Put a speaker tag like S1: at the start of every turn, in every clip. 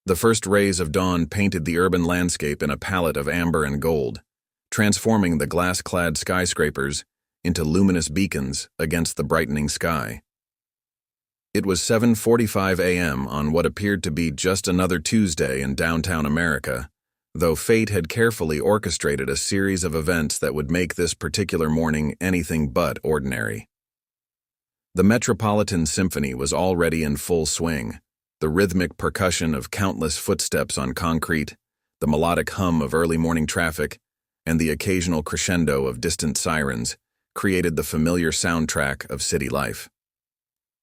S1: The first rays of dawn painted the urban landscape in a palette of amber and gold, transforming the glass-clad skyscrapers into luminous beacons against the brightening sky. It was 7:45 a.m. on what appeared to be just another Tuesday in downtown America, though fate had carefully orchestrated a series of events that would make this particular morning anything but ordinary. The Metropolitan Symphony was already in full swing, the rhythmic percussion of countless footsteps on concrete, the melodic hum of early morning traffic, and the occasional crescendo of distant sirens created the familiar soundtrack of city life.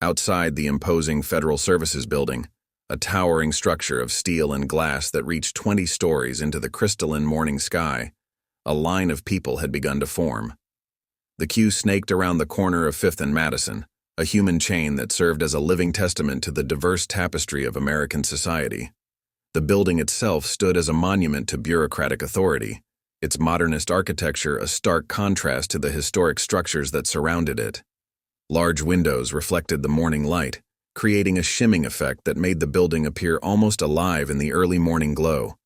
S1: Outside the imposing Federal Services Building, a towering structure of steel and glass that reached 20 stories into the crystalline morning sky, a line of people had begun to form. The queue snaked around the corner of 5th and Madison, a human chain that served as a living testament to the diverse tapestry of American society. The building itself stood as a monument to bureaucratic authority, its modernist architecture a stark contrast to the historic structures that surrounded it. Large windows reflected the morning light, creating a shimming effect that made the building appear almost alive in the early morning glow.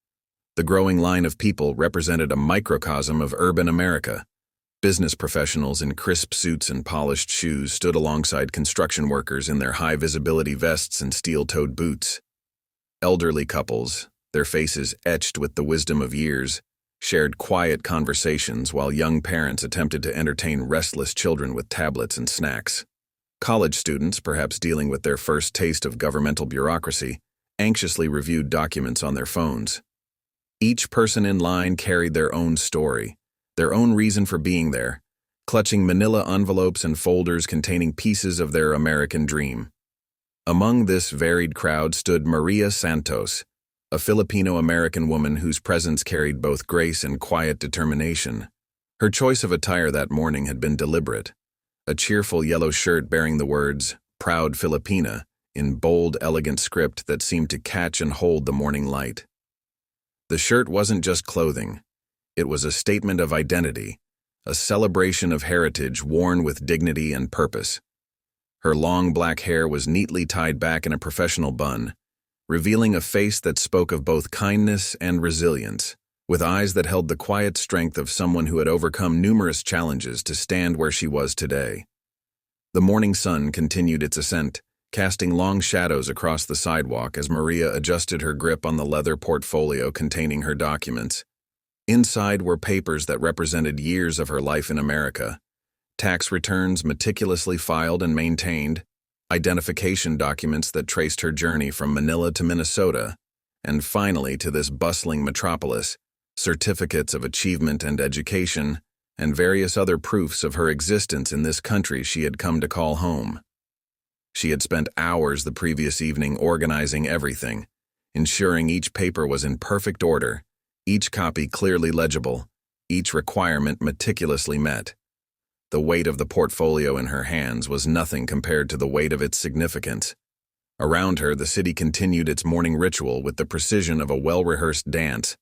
S1: The growing line of people represented a microcosm of urban America. Business professionals in crisp suits and polished shoes stood alongside construction workers in their high-visibility vests and steel-toed boots. Elderly couples, their faces etched with the wisdom of years, shared quiet conversations while young parents attempted to entertain restless children with tablets and snacks. College students, perhaps dealing with their first taste of governmental bureaucracy, anxiously reviewed documents on their phones. Each person in line carried their own story, their own reason for being there, clutching manila envelopes and folders containing pieces of their American dream. Among this varied crowd stood Maria Santos, a Filipino-American woman whose presence carried both grace and quiet determination. Her choice of attire that morning had been deliberate. A cheerful yellow shirt bearing the words, "Proud Filipina," in bold, elegant script that seemed to catch and hold the morning light. The shirt wasn't just clothing. It was a statement of identity, a celebration of heritage worn with dignity and purpose. Her long black hair was neatly tied back in a professional bun, revealing a face that spoke of both kindness and resilience, with eyes that held the quiet strength of someone who had overcome numerous challenges to stand where she was today. The morning sun continued its ascent, casting long shadows across the sidewalk as Maria adjusted her grip on the leather portfolio containing her documents. Inside were papers that represented years of her life in America, tax returns meticulously filed and maintained, identification documents that traced her journey from Manila to Minnesota, and finally to this bustling metropolis, certificates of achievement and education, and various other proofs of her existence in this country she had come to call home. She had spent hours the previous evening organizing everything, ensuring each paper was in perfect order, each copy clearly legible, each requirement meticulously met. The weight of the portfolio in her hands was nothing compared to the weight of its significance. Around her, the city continued its morning ritual with the precision of a well-rehearsed dance.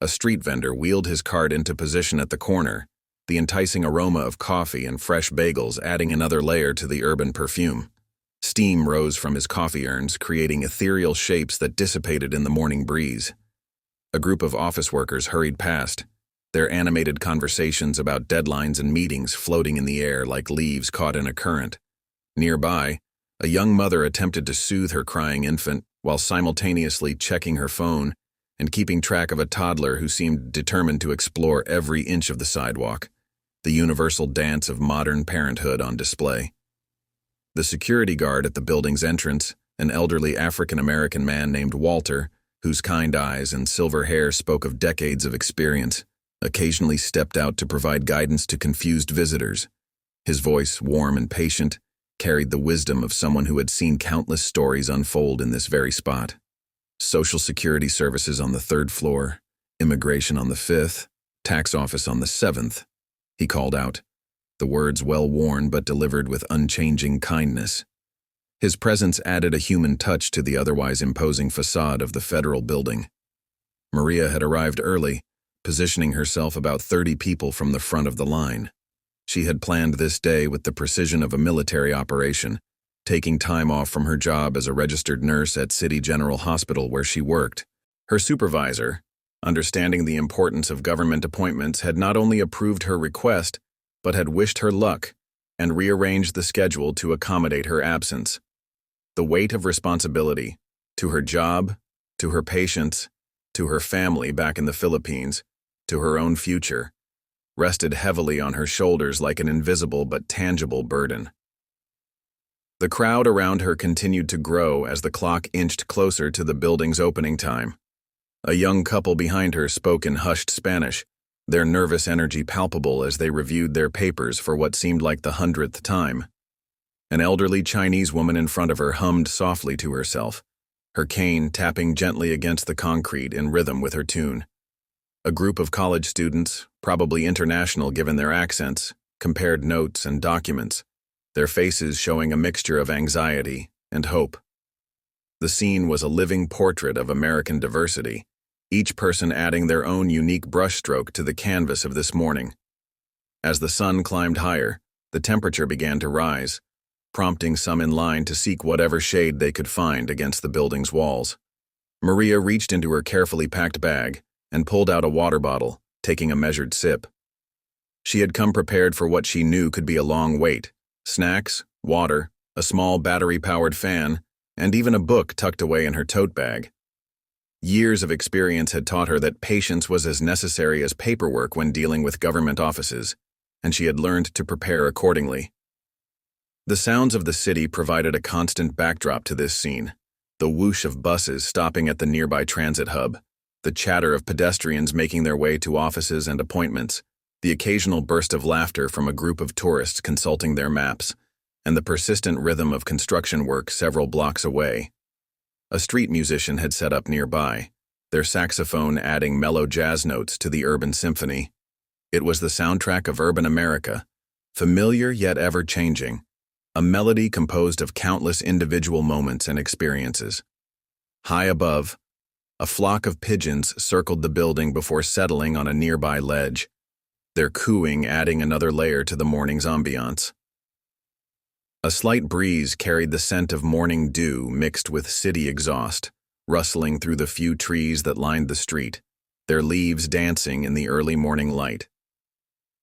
S1: A street vendor wheeled his cart into position at the corner, the enticing aroma of coffee and fresh bagels adding another layer to the urban perfume. Steam rose from his coffee urns, creating ethereal shapes that dissipated in the morning breeze. A group of office workers hurried past, their animated conversations about deadlines and meetings floating in the air like leaves caught in a current. Nearby, a young mother attempted to soothe her crying infant while simultaneously checking her phone and keeping track of a toddler who seemed determined to explore every inch of the sidewalk, the universal dance of modern parenthood on display. The security guard at the building's entrance, an elderly African-American man named Walter, whose kind eyes and silver hair spoke of decades of experience, occasionally stepped out to provide guidance to confused visitors. His voice, warm and patient, carried the wisdom of someone who had seen countless stories unfold in this very spot. Social Security services on the 3rd floor, immigration on the 5th, tax office on the 7th, he called out, the words well-worn but delivered with unchanging kindness. His presence added a human touch to the otherwise imposing facade of the federal building. Maria had arrived early, positioning herself about 30 people from the front of the line. She had planned this day with the precision of a military operation, taking time off from her job as a registered nurse at City General Hospital where she worked. Her supervisor, understanding the importance of government appointments, had not only approved her request, but had wished her luck and rearranged the schedule to accommodate her absence. The weight of responsibility, to her job, to her patients, to her family back in the Philippines, to her own future, rested heavily on her shoulders like an invisible but tangible burden. The crowd around her continued to grow as the clock inched closer to the building's opening time. A young couple behind her spoke in hushed Spanish, their nervous energy palpable as they reviewed their papers for what seemed like the 100th time. An elderly Chinese woman in front of her hummed softly to herself, her cane tapping gently against the concrete in rhythm with her tune. A group of college students, probably international given their accents, compared notes and documents, their faces showing a mixture of anxiety and hope. The scene was a living portrait of American diversity, each person adding their own unique brushstroke to the canvas of this morning. As the sun climbed higher, the temperature began to rise, prompting some in line to seek whatever shade they could find against the building's walls. Maria reached into her carefully packed bag and pulled out a water bottle, taking a measured sip. She had come prepared for what she knew could be a long wait: snacks, water, a small battery-powered fan, and even a book tucked away in her tote bag. Years of experience had taught her that patience was as necessary as paperwork when dealing with government offices, and she had learned to prepare accordingly. The sounds of the city provided a constant backdrop to this scene: the whoosh of buses stopping at the nearby transit hub, the chatter of pedestrians making their way to offices and appointments, the occasional burst of laughter from a group of tourists consulting their maps, and the persistent rhythm of construction work several blocks away. A street musician had set up nearby, their saxophone adding mellow jazz notes to the urban symphony. It was the soundtrack of urban America, familiar yet ever-changing, a melody composed of countless individual moments and experiences. High above, a flock of pigeons circled the building before settling on a nearby ledge, their cooing adding another layer to the morning's ambiance. A slight breeze carried the scent of morning dew mixed with city exhaust, rustling through the few trees that lined the street, their leaves dancing in the early morning light.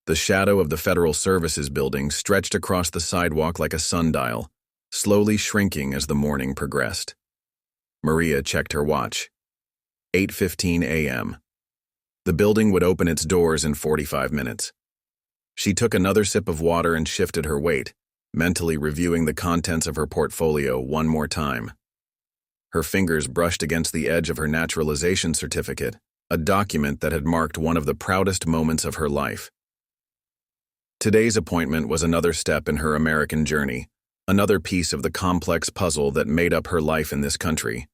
S1: The shadow of the Federal Services Building stretched across the sidewalk like a sundial, slowly shrinking as the morning progressed. Maria checked her watch. 8:15 a.m. The building would open its doors in 45 minutes. She took another sip of water and shifted her weight, mentally reviewing the contents of her portfolio one more time. Her fingers brushed against the edge of her naturalization certificate, a document that had marked one of the proudest moments of her life. Today's appointment was another step in her American journey, another piece of the complex puzzle that made up her life in this country.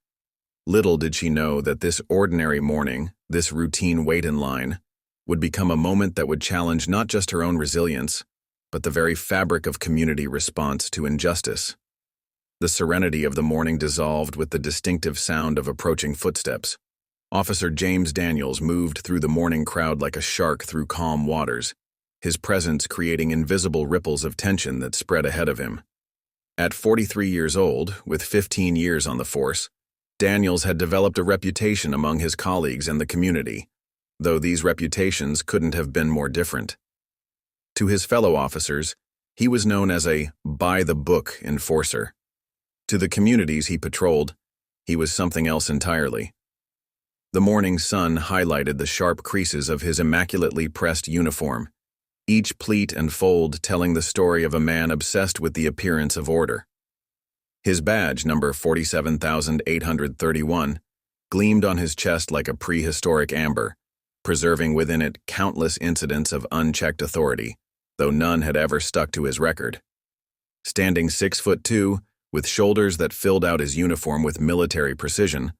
S1: Little did she know that this ordinary morning, this routine wait in line, would become a moment that would challenge not just her own resilience, but the very fabric of community response to injustice. The serenity of the morning dissolved with the distinctive sound of approaching footsteps. Officer James Daniels moved through the morning crowd like a shark through calm waters, his presence creating invisible ripples of tension that spread ahead of him. At 43 years old, with 15 years on the force, Daniels had developed a reputation among his colleagues and the community, though these reputations couldn't have been more different. To his fellow officers, he was known as a by-the-book enforcer. To the communities he patrolled, he was something else entirely. The morning sun highlighted the sharp creases of his immaculately pressed uniform, each pleat and fold telling the story of a man obsessed with the appearance of order. His badge, number 47,831, gleamed on his chest like a prehistoric amber, preserving within it countless incidents of unchecked authority, though none had ever stuck to his record. Standing 6'2", with shoulders that filled out his uniform with military precision,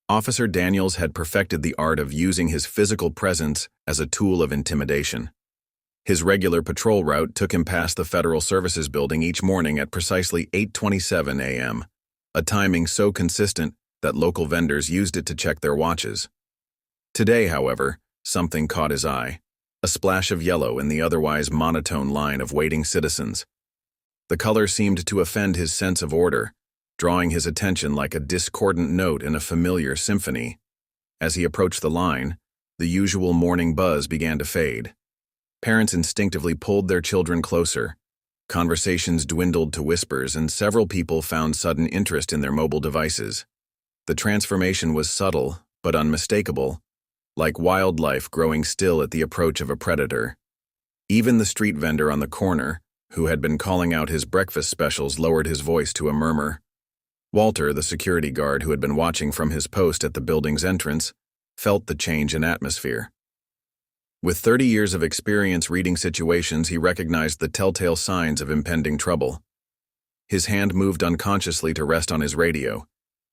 S1: Officer Daniels had perfected the art of using his physical presence as a tool of intimidation. His regular patrol route took him past the Federal Services Building each morning at precisely 8:27 a.m., a timing so consistent that local vendors used it to check their watches. Today, however, something caught his eye: a splash of yellow in the otherwise monotone line of waiting citizens. The color seemed to offend his sense of order, drawing his attention like a discordant note in a familiar symphony. As he approached the line, the usual morning buzz began to fade. Parents instinctively pulled their children closer. Conversations dwindled to whispers, and several people found sudden interest in their mobile devices. The transformation was subtle, but unmistakable, like wildlife growing still at the approach of a predator. Even the street vendor on the corner, who had been calling out his breakfast specials, lowered his voice to a murmur. Walter, the security guard who had been watching from his post at the building's entrance, felt the change in atmosphere. With 30 years of experience reading situations, he recognized the telltale signs of impending trouble. His hand moved unconsciously to rest on his radio,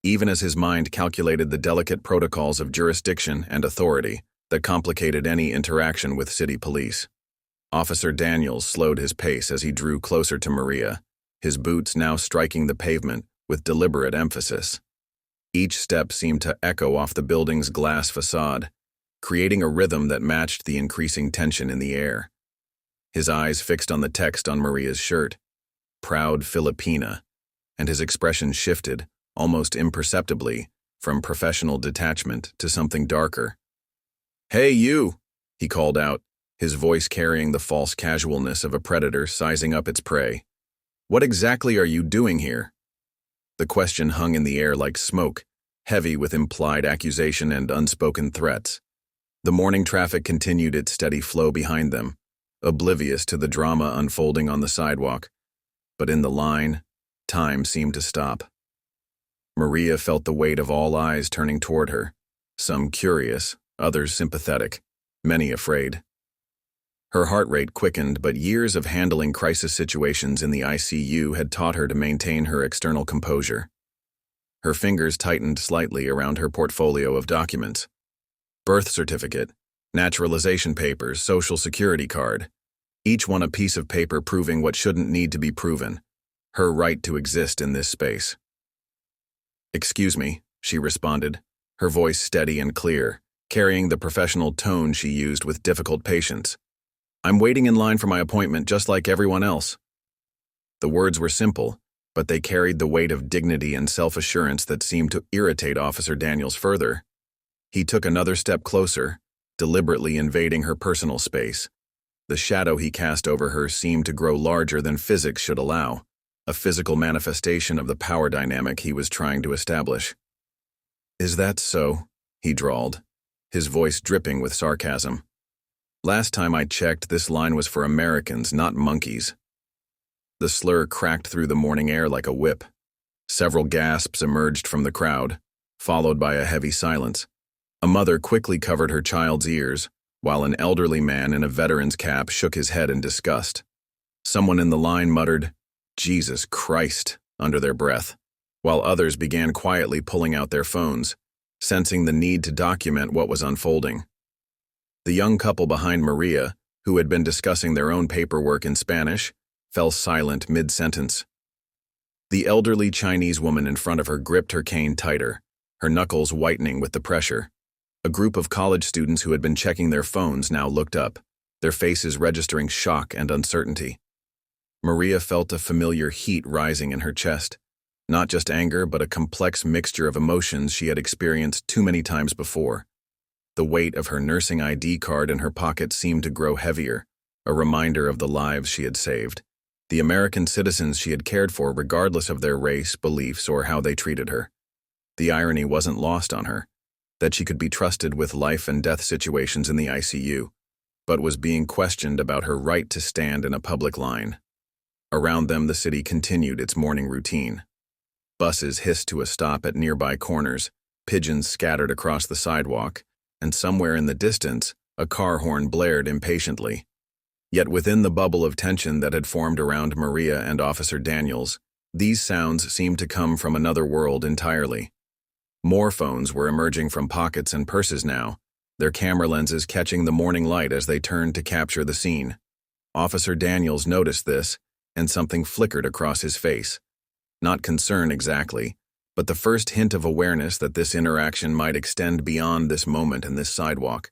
S1: even as his mind calculated the delicate protocols of jurisdiction and authority that complicated any interaction with city police. Officer Daniels slowed his pace as he drew closer to Maria, his boots now striking the pavement with deliberate emphasis. Each step seemed to echo off the building's glass facade, creating a rhythm that matched the increasing tension in the air. His eyes fixed on the text on Maria's shirt, "Proud Filipina," and his expression shifted, almost imperceptibly, from professional detachment to something darker. "Hey, you!" he called out, his voice carrying the false casualness of a predator sizing up its prey. "What exactly are you doing here?" The question hung in the air like smoke, heavy with implied accusation and unspoken threats. The morning traffic continued its steady flow behind them, oblivious to the drama unfolding on the sidewalk. But in the line, time seemed to stop. Maria felt the weight of all eyes turning toward her, some curious, others sympathetic, many afraid. Her heart rate quickened, but years of handling crisis situations in the ICU had taught her to maintain her external composure. Her fingers tightened slightly around her portfolio of documents. Birth certificate, naturalization papers, social security card, each one a piece of paper proving what shouldn't need to be proven, her right to exist in this space. "Excuse me," she responded, her voice steady and clear, carrying the professional tone she used with difficult patience. "I'm waiting in line for my appointment just like everyone else." The words were simple, but they carried the weight of dignity and self-assurance that seemed to irritate Officer Daniels further. He took another step closer, deliberately invading her personal space. The shadow he cast over her seemed to grow larger than physics should allow, a physical manifestation of the power dynamic he was trying to establish. "Is that so?" he drawled, his voice dripping with sarcasm. "Last time I checked, this line was for Americans, not monkeys." The slur cracked through the morning air like a whip. Several gasps emerged from the crowd, followed by a heavy silence. A mother quickly covered her child's ears, while an elderly man in a veteran's cap shook his head in disgust. Someone in the line muttered, "Jesus Christ," under their breath, while others began quietly pulling out their phones, sensing the need to document what was unfolding. The young couple behind Maria, who had been discussing their own paperwork in Spanish, fell silent mid-sentence. The elderly Chinese woman in front of her gripped her cane tighter, her knuckles whitening with the pressure. A group of college students who had been checking their phones now looked up, their faces registering shock and uncertainty. Maria felt a familiar heat rising in her chest, not just anger but a complex mixture of emotions she had experienced too many times before. The weight of her nursing ID card in her pocket seemed to grow heavier, a reminder of the lives she had saved, the American citizens she had cared for regardless of their race, beliefs, or how they treated her. The irony wasn't lost on her, that she could be trusted with life and death situations in the ICU, but was being questioned about her right to stand in a public line. Around them, the city continued its morning routine. Buses hissed to a stop at nearby corners, pigeons scattered across the sidewalk, and somewhere in the distance, a car horn blared impatiently. Yet within the bubble of tension that had formed around Maria and Officer Daniels, these sounds seemed to come from another world entirely. More phones were emerging from pockets and purses now, their camera lenses catching the morning light as they turned to capture the scene. Officer Daniels noticed this, and something flickered across his face. Not concern exactly, but the first hint of awareness that this interaction might extend beyond this moment and this sidewalk.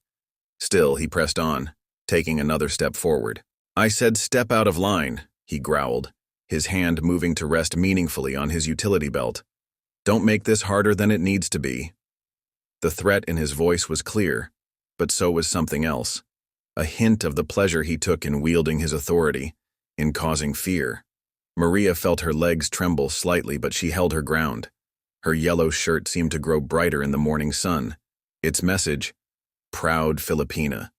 S1: Still, he pressed on, taking another step forward. "I said step out of line," he growled, his hand moving to rest meaningfully on his utility belt. "Don't make this harder than it needs to be." The threat in his voice was clear, but so was something else. A hint of the pleasure he took in wielding his authority, in causing fear. Maria felt her legs tremble slightly, but she held her ground. Her yellow shirt seemed to grow brighter in the morning sun. Its message, "Proud Filipina,"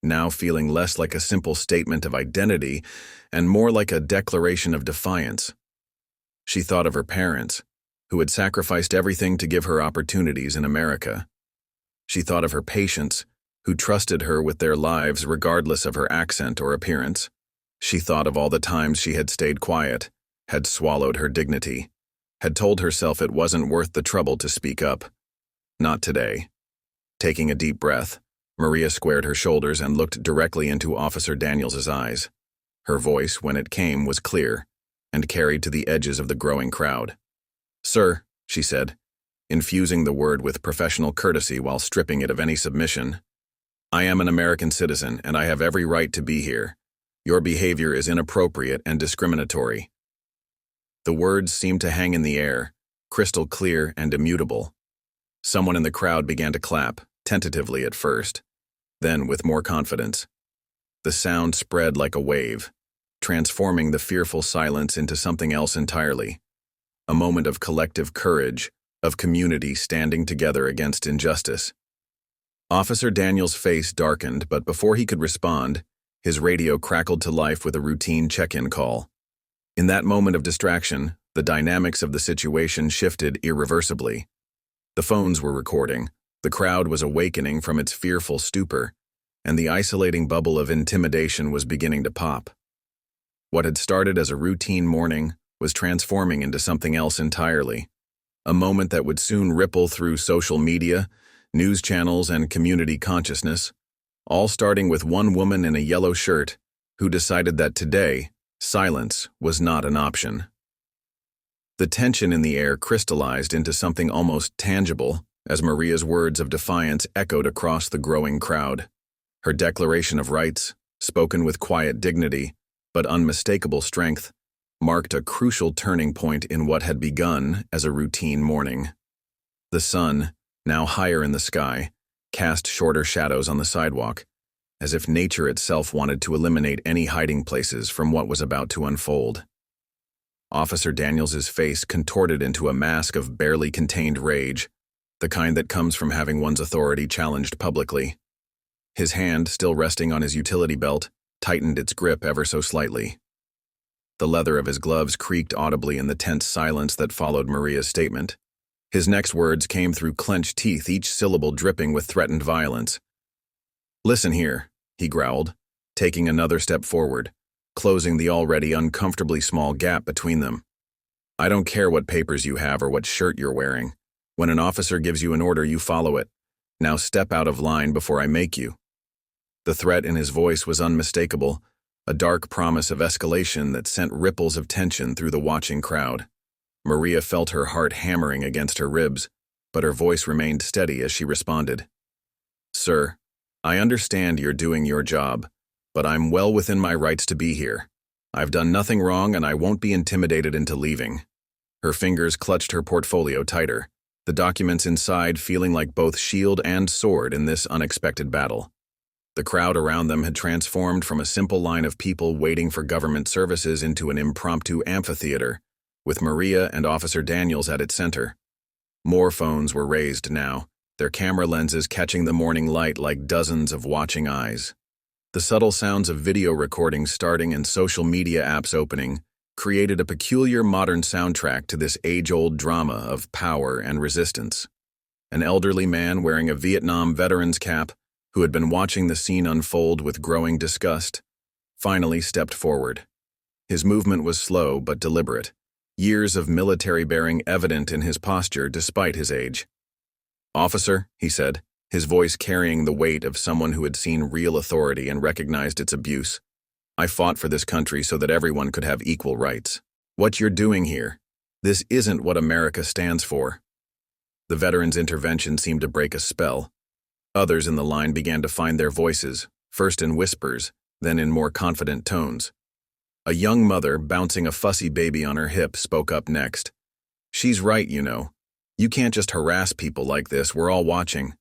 S1: now feeling less like a simple statement of identity and more like a declaration of defiance. She thought of her parents, who had sacrificed everything to give her opportunities in America. She thought of her patients, who trusted her with their lives regardless of her accent or appearance. She thought of all the times she had stayed quiet, had swallowed her dignity, had told herself it wasn't worth the trouble to speak up. Not today. Taking a deep breath, Maria squared her shoulders and looked directly into Officer Daniels's eyes. Her voice, when it came, was clear and carried to the edges of the growing crowd. "Sir," she said, infusing the word with professional courtesy while stripping it of any submission, "I am an American citizen, and I have every right to be here. Your behavior is inappropriate and discriminatory." The words seemed to hang in the air, crystal clear and immutable. Someone in the crowd began to clap, tentatively at first, then with more confidence. The sound spread like a wave, transforming the fearful silence into something else entirely. A moment of collective courage, of community standing together against injustice. Officer Daniels' face darkened, but before he could respond, his radio crackled to life with a routine check-in call. In that moment of distraction, the dynamics of the situation shifted irreversibly. The phones were recording, the crowd was awakening from its fearful stupor, and the isolating bubble of intimidation was beginning to pop. What had started as a routine morning was transforming into something else entirely, a moment that would soon ripple through social media, news channels, and community consciousness, all starting with one woman in a yellow shirt who decided that today, silence was not an option. The tension in the air crystallized into something almost tangible as Maria's words of defiance echoed across the growing crowd. Her declaration of rights, spoken with quiet dignity but unmistakable strength, marked a crucial turning point in what had begun as a routine morning. The sun, now higher in the sky, cast shorter shadows on the sidewalk, as if nature itself wanted to eliminate any hiding places from what was about to unfold. Officer Daniels's face contorted into a mask of barely contained rage, the kind that comes from having one's authority challenged publicly. His hand, still resting on his utility belt, tightened its grip ever so slightly. The leather of his gloves creaked audibly in the tense silence that followed Maria's statement. His next words came through clenched teeth, each syllable dripping with threatened violence. "Listen here," he growled, taking another step forward, closing the already uncomfortably small gap between them. "I don't care what papers you have or what shirt you're wearing. When an officer gives you an order, you follow it. Now step out of line before I make you." The threat in his voice was unmistakable, a dark promise of escalation that sent ripples of tension through the watching crowd. Maria felt her heart hammering against her ribs, but her voice remained steady as she responded. "Sir, I understand you're doing your job, but I'm well within my rights to be here. I've done nothing wrong and I won't be intimidated into leaving." Her fingers clutched her portfolio tighter, the documents inside feeling like both shield and sword in this unexpected battle. The crowd around them had transformed from a simple line of people waiting for government services into an impromptu amphitheater, with Maria and Officer Daniels at its center. More phones were raised now, their camera lenses catching the morning light like dozens of watching eyes. The subtle sounds of video recordings starting and social media apps opening created a peculiar modern soundtrack to this age-old drama of power and resistance. An elderly man wearing a Vietnam veteran's cap, who had been watching the scene unfold with growing disgust, finally stepped forward. His movement was slow but deliberate, years of military bearing evident in his posture despite his age. "Officer," he said, his voice carrying the weight of someone who had seen real authority and recognized its abuse. "I fought for this country so that everyone could have equal rights. What you're doing here, this isn't what America stands for." The veteran's intervention seemed to break a spell. Others in the line began to find their voices, first in whispers, then in more confident tones. A young mother, bouncing a fussy baby on her hip, spoke up next. "She's right, you know. You can't just harass people like this, we're all watching."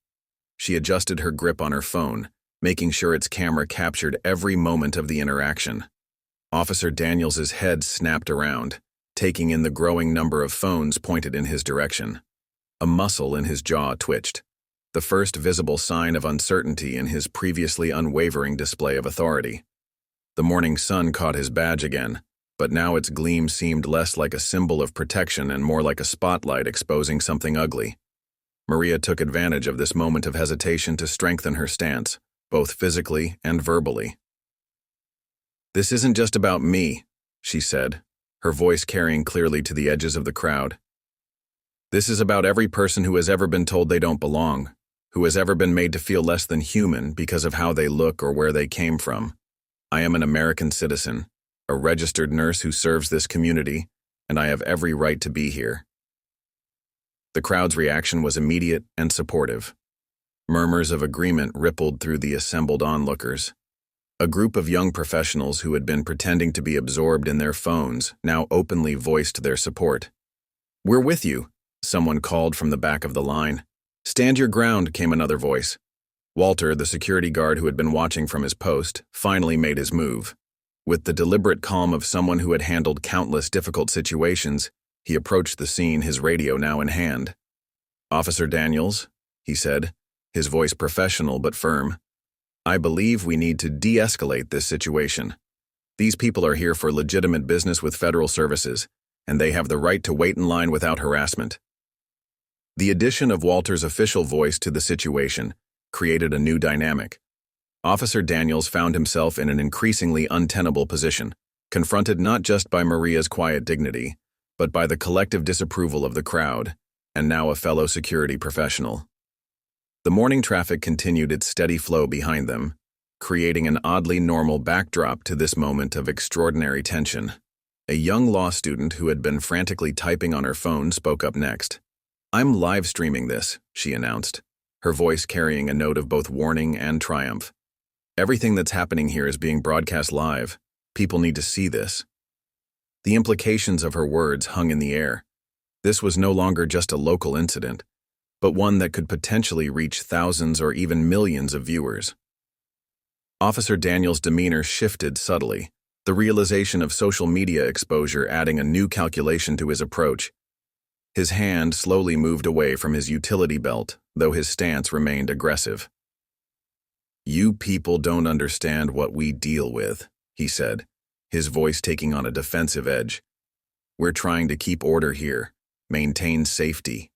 S1: She adjusted her grip on her phone, making sure its camera captured every moment of the interaction. Officer Daniels's head snapped around, taking in the growing number of phones pointed in his direction. A muscle in his jaw twitched, the first visible sign of uncertainty in his previously unwavering display of authority. The morning sun caught his badge again, but now its gleam seemed less like a symbol of protection and more like a spotlight exposing something ugly. Maria took advantage of this moment of hesitation to strengthen her stance, both physically and verbally. "This isn't just about me," she said, her voice carrying clearly to the edges of the crowd. "This is about every person who has ever been told they don't belong, who has ever been made to feel less than human because of how they look or where they came from. I am an American citizen, a registered nurse who serves this community, and I have every right to be here." The crowd's reaction was immediate and supportive. Murmurs of agreement rippled through the assembled onlookers. A group of young professionals who had been pretending to be absorbed in their phones now openly voiced their support. "We're with you," someone called from the back of the line. "Stand your ground," came another voice. Walter, the security guard who had been watching from his post, finally made his move. With the deliberate calm of someone who had handled countless difficult situations, he approached the scene, his radio now in hand. "Officer Daniels," he said, his voice professional but firm, "I believe we need to de-escalate this situation. These people are here for legitimate business with federal services, and they have the right to wait in line without harassment." The addition of Walter's official voice to the situation created a new dynamic. Officer Daniels found himself in an increasingly untenable position, confronted not just by Maria's quiet dignity, but by the collective disapproval of the crowd, and now a fellow security professional. The morning traffic continued its steady flow behind them, creating an oddly normal backdrop to this moment of extraordinary tension. A young law student who had been frantically typing on her phone spoke up next. "I'm live streaming this," she announced, her voice carrying a note of both warning and triumph. "Everything that's happening here is being broadcast live. People need to see this." The implications of her words hung in the air. This was no longer just a local incident, but one that could potentially reach thousands or even millions of viewers. Officer Daniels' demeanor shifted subtly, the realization of social media exposure adding a new calculation to his approach. His hand slowly moved away from his utility belt, though his stance remained aggressive. "You people don't understand what we deal with," he said, his voice taking on a defensive edge. "We're trying to keep order here, maintain safety.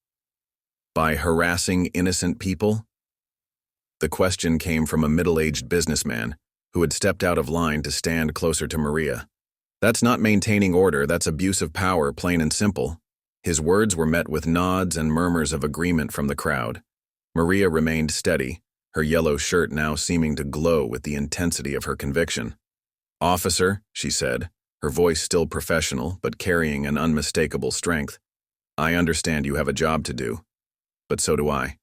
S1: By harassing innocent people?" The question came from a middle-aged businessman who had stepped out of line to stand closer to Maria. "That's not maintaining order, that's abuse of power, plain and simple." His words were met with nods and murmurs of agreement from the crowd. Maria remained steady, her yellow shirt now seeming to glow with the intensity of her conviction. "Officer," she said, her voice still professional but carrying an unmistakable strength, "I understand you have a job to do, but so do I.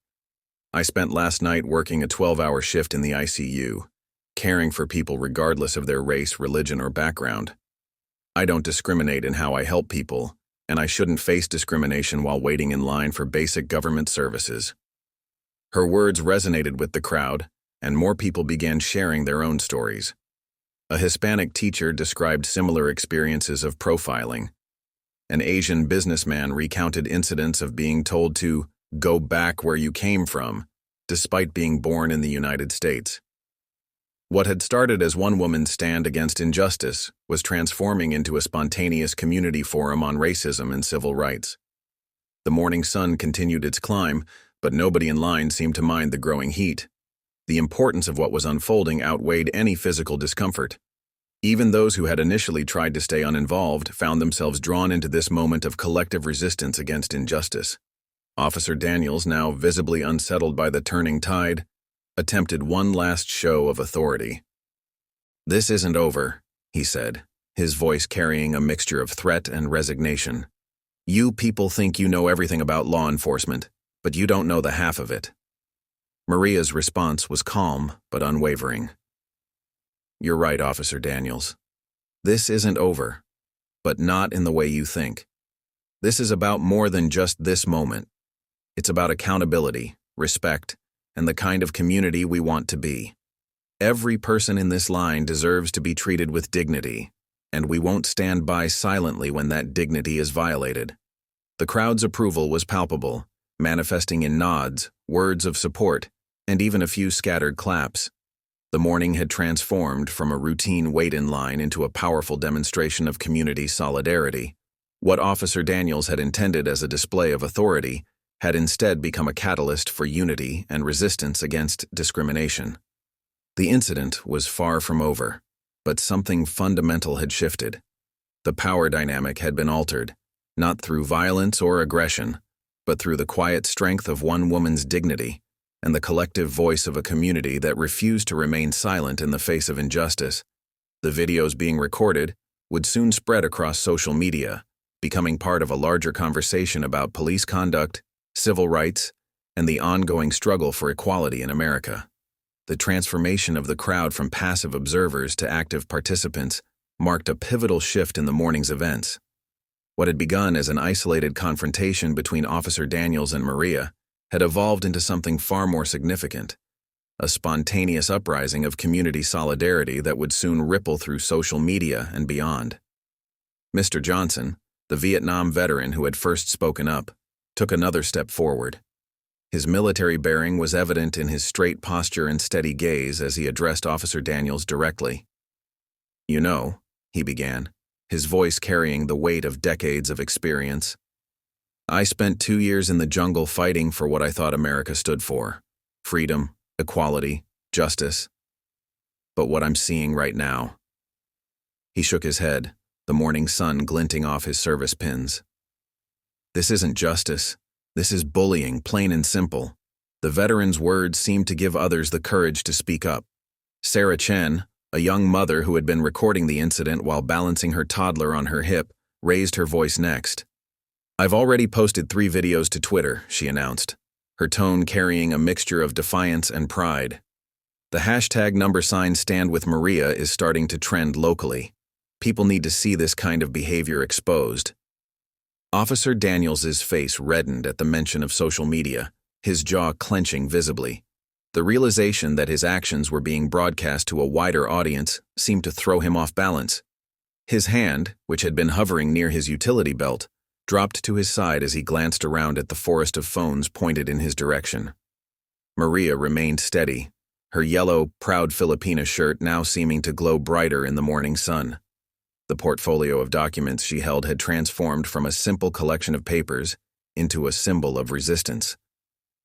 S1: I spent last night working a 12-hour shift in the ICU, caring for people regardless of their race, religion, or background. I don't discriminate in how I help people, and I shouldn't face discrimination while waiting in line for basic government services." Her words resonated with the crowd, and more people began sharing their own stories. A Hispanic teacher described similar experiences of profiling. An Asian businessman recounted incidents of being told to go back where you came from, despite being born in the United States. What had started as one woman's stand against injustice was transforming into a spontaneous community forum on racism and civil rights. The morning sun continued its climb, but nobody in line seemed to mind the growing heat. The importance of what was unfolding outweighed any physical discomfort. Even those who had initially tried to stay uninvolved found themselves drawn into this moment of collective resistance against injustice. Officer Daniels, now visibly unsettled by the turning tide, attempted one last show of authority. "This isn't over," he said, his voice carrying a mixture of threat and resignation. "You people think you know everything about law enforcement, but you don't know the half of it." Maria's response was calm but unwavering. "You're right, Officer Daniels. This isn't over, but not in the way you think. This is about more than just this moment. It's about accountability, respect, and the kind of community we want to be. Every person in this line deserves to be treated with dignity, and we won't stand by silently when that dignity is violated. The crowd's approval was palpable, manifesting in nods, words of support, and even a few scattered claps. The morning had transformed from a routine wait-in line into a powerful demonstration of community solidarity. What Officer Daniels had intended as a display of authority had instead become a catalyst for unity and resistance against discrimination. The incident was far from over, but something fundamental had shifted. The power dynamic had been altered, not through violence or aggression, but through the quiet strength of one woman's dignity and the collective voice of a community that refused to remain silent in the face of injustice. The videos being recorded would soon spread across social media, becoming part of a larger conversation about police conduct, civil rights, and the ongoing struggle for equality in America. The transformation of the crowd from passive observers to active participants marked a pivotal shift in the morning's events. What had begun as an isolated confrontation between Officer Daniels and Maria had evolved into something far more significant, a spontaneous uprising of community solidarity that would soon ripple through social media and beyond. Mr. Johnson, the Vietnam veteran who had first spoken up, took another step forward. His military bearing was evident in his straight posture and steady gaze as he addressed Officer Daniels directly. "You know," he began, his voice carrying the weight of decades of experience, "I spent 2 years in the jungle fighting for what I thought America stood for: freedom, equality, justice. But what I'm seeing right now—" He shook his head, the morning sun glinting off his service pins. "This isn't justice. This is bullying, plain and simple." The veteran's words seemed to give others the courage to speak up. Sarah Chen, a young mother who had been recording the incident while balancing her toddler on her hip, raised her voice next. "I've already posted 3 videos to Twitter," she announced, her tone carrying a mixture of defiance and pride. "The hashtag #StandWithMaria is starting to trend locally. People need to see this kind of behavior exposed." Officer Daniels's face reddened at the mention of social media, his jaw clenching visibly. The realization that his actions were being broadcast to a wider audience seemed to throw him off balance. His hand, which had been hovering near his utility belt, dropped to his side as he glanced around at the forest of phones pointed in his direction. Maria remained steady, her yellow, proud Filipina shirt now seeming to glow brighter in the morning sun. The portfolio of documents she held had transformed from a simple collection of papers into a symbol of resistance,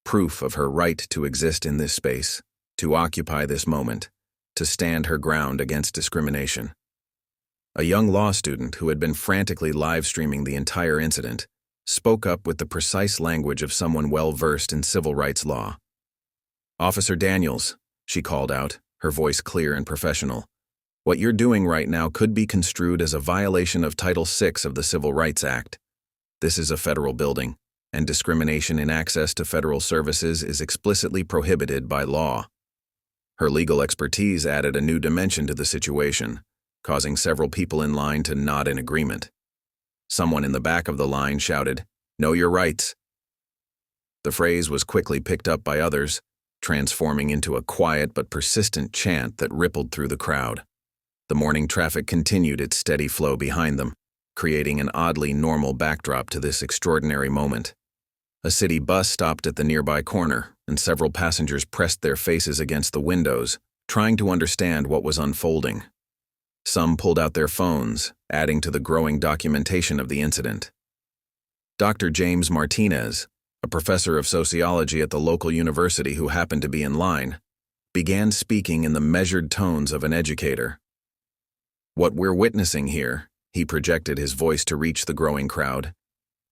S1: proof of her right to exist in this space, to occupy this moment, to stand her ground against discrimination. A young law student who had been frantically live-streaming the entire incident spoke up with the precise language of someone well-versed in civil rights law. "Officer Daniels," she called out, her voice clear and professional, "what you're doing right now could be construed as a violation of Title VI of the Civil Rights Act. This is a federal building, and discrimination in access to federal services is explicitly prohibited by law." Her legal expertise added a new dimension to the situation, causing several people in line to nod in agreement. Someone in the back of the line shouted, "Know your rights." The phrase was quickly picked up by others, transforming into a quiet but persistent chant that rippled through the crowd. The morning traffic continued its steady flow behind them, creating an oddly normal backdrop to this extraordinary moment. A city bus stopped at the nearby corner, and several passengers pressed their faces against the windows, trying to understand what was unfolding. Some pulled out their phones, adding to the growing documentation of the incident. Dr. James Martinez, a professor of sociology at the local university who happened to be in line, began speaking in the measured tones of an educator. "What we're witnessing here," he projected his voice to reach the growing crowd,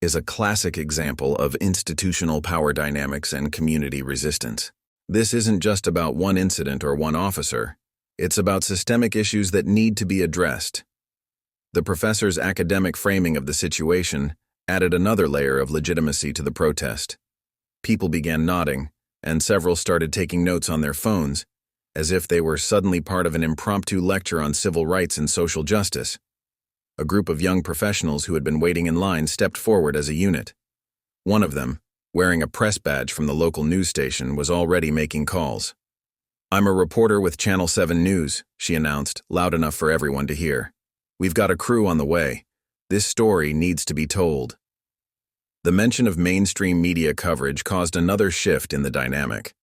S1: "is a classic example of institutional power dynamics and community resistance. This isn't just about one incident or one officer. It's about systemic issues that need to be addressed." The professor's academic framing of the situation added another layer of legitimacy to the protest. People began nodding, and several started taking notes on their phones, as if they were suddenly part of an impromptu lecture on civil rights and social justice. A group of young professionals who had been waiting in line stepped forward as a unit. One of them, wearing a press badge from the local news station, was already making calls. "I'm a reporter with Channel 7 News," she announced, loud enough for everyone to hear. "We've got a crew on the way. This story needs to be told." The mention of mainstream media coverage caused another shift in the dynamic.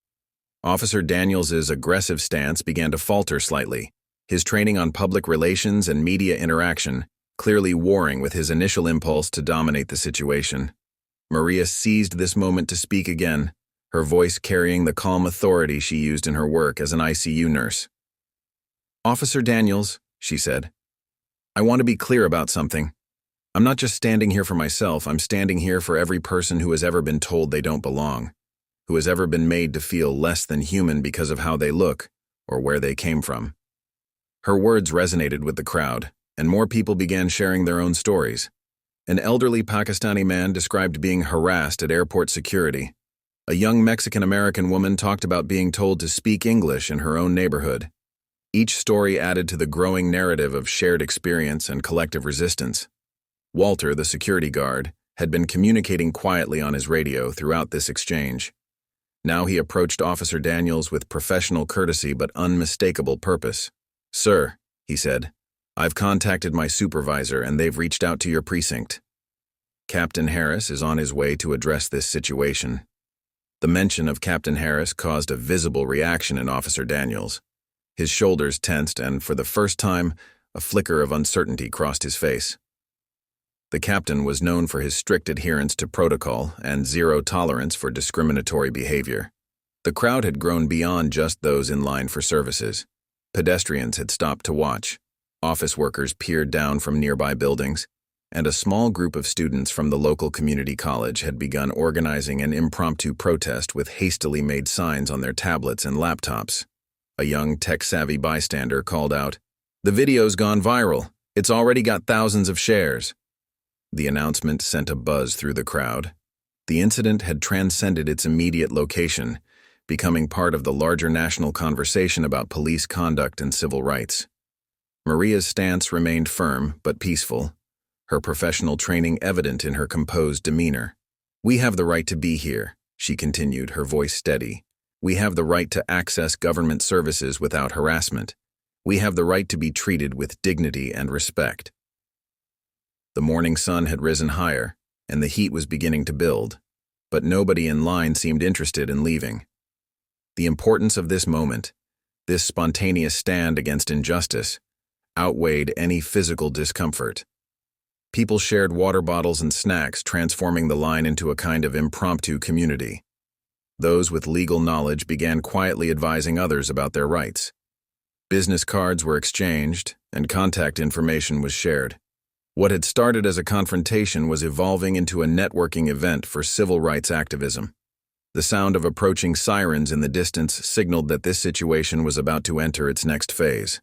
S1: Officer Daniels's aggressive stance began to falter slightly, his training on public relations and media interaction clearly warring with his initial impulse to dominate the situation. Maria seized this moment to speak again, her voice carrying the calm authority she used in her work as an ICU nurse. "Officer Daniels," she said, "I want to be clear about something. I'm not just standing here for myself, I'm standing here for every person who has ever been told they don't belong, who has ever been made to feel less than human because of how they look or where they came from." Her words resonated with the crowd, and more people began sharing their own stories. An elderly Pakistani man described being harassed at airport security. A young Mexican-American woman talked about being told to speak English in her own neighborhood. Each story added to the growing narrative of shared experience and collective resistance. Walter, the security guard, had been communicating quietly on his radio throughout this exchange. Now he approached Officer Daniels with professional courtesy but unmistakable purpose. "Sir," he said, "I've contacted my supervisor and they've reached out to your precinct. Captain Harris is on his way to address this situation." The mention of Captain Harris caused a visible reaction in Officer Daniels. His shoulders tensed and, for the first time, a flicker of uncertainty crossed his face. The captain was known for his strict adherence to protocol and zero tolerance for discriminatory behavior. The crowd had grown beyond just those in line for services. Pedestrians had stopped to watch, office workers peered down from nearby buildings, and a small group of students from the local community college had begun organizing an impromptu protest with hastily made signs on their tablets and laptops. A young tech-savvy bystander called out, "The video's gone viral. It's already got thousands of shares." The announcement sent a buzz through the crowd. The incident had transcended its immediate location, becoming part of the larger national conversation about police conduct and civil rights. Maria's stance remained firm but peaceful, her professional training evident in her composed demeanor. "We have the right to be here," she continued, her voice steady. "We have the right to access government services without harassment. We have the right to be treated with dignity and respect." The morning sun had risen higher, and the heat was beginning to build, but nobody in line seemed interested in leaving. The importance of this moment, this spontaneous stand against injustice, outweighed any physical discomfort. People shared water bottles and snacks, transforming the line into a kind of impromptu community. Those with legal knowledge began quietly advising others about their rights. Business cards were exchanged, and contact information was shared. What had started as a confrontation was evolving into a networking event for civil rights activism. The sound of approaching sirens in the distance signaled that this situation was about to enter its next phase.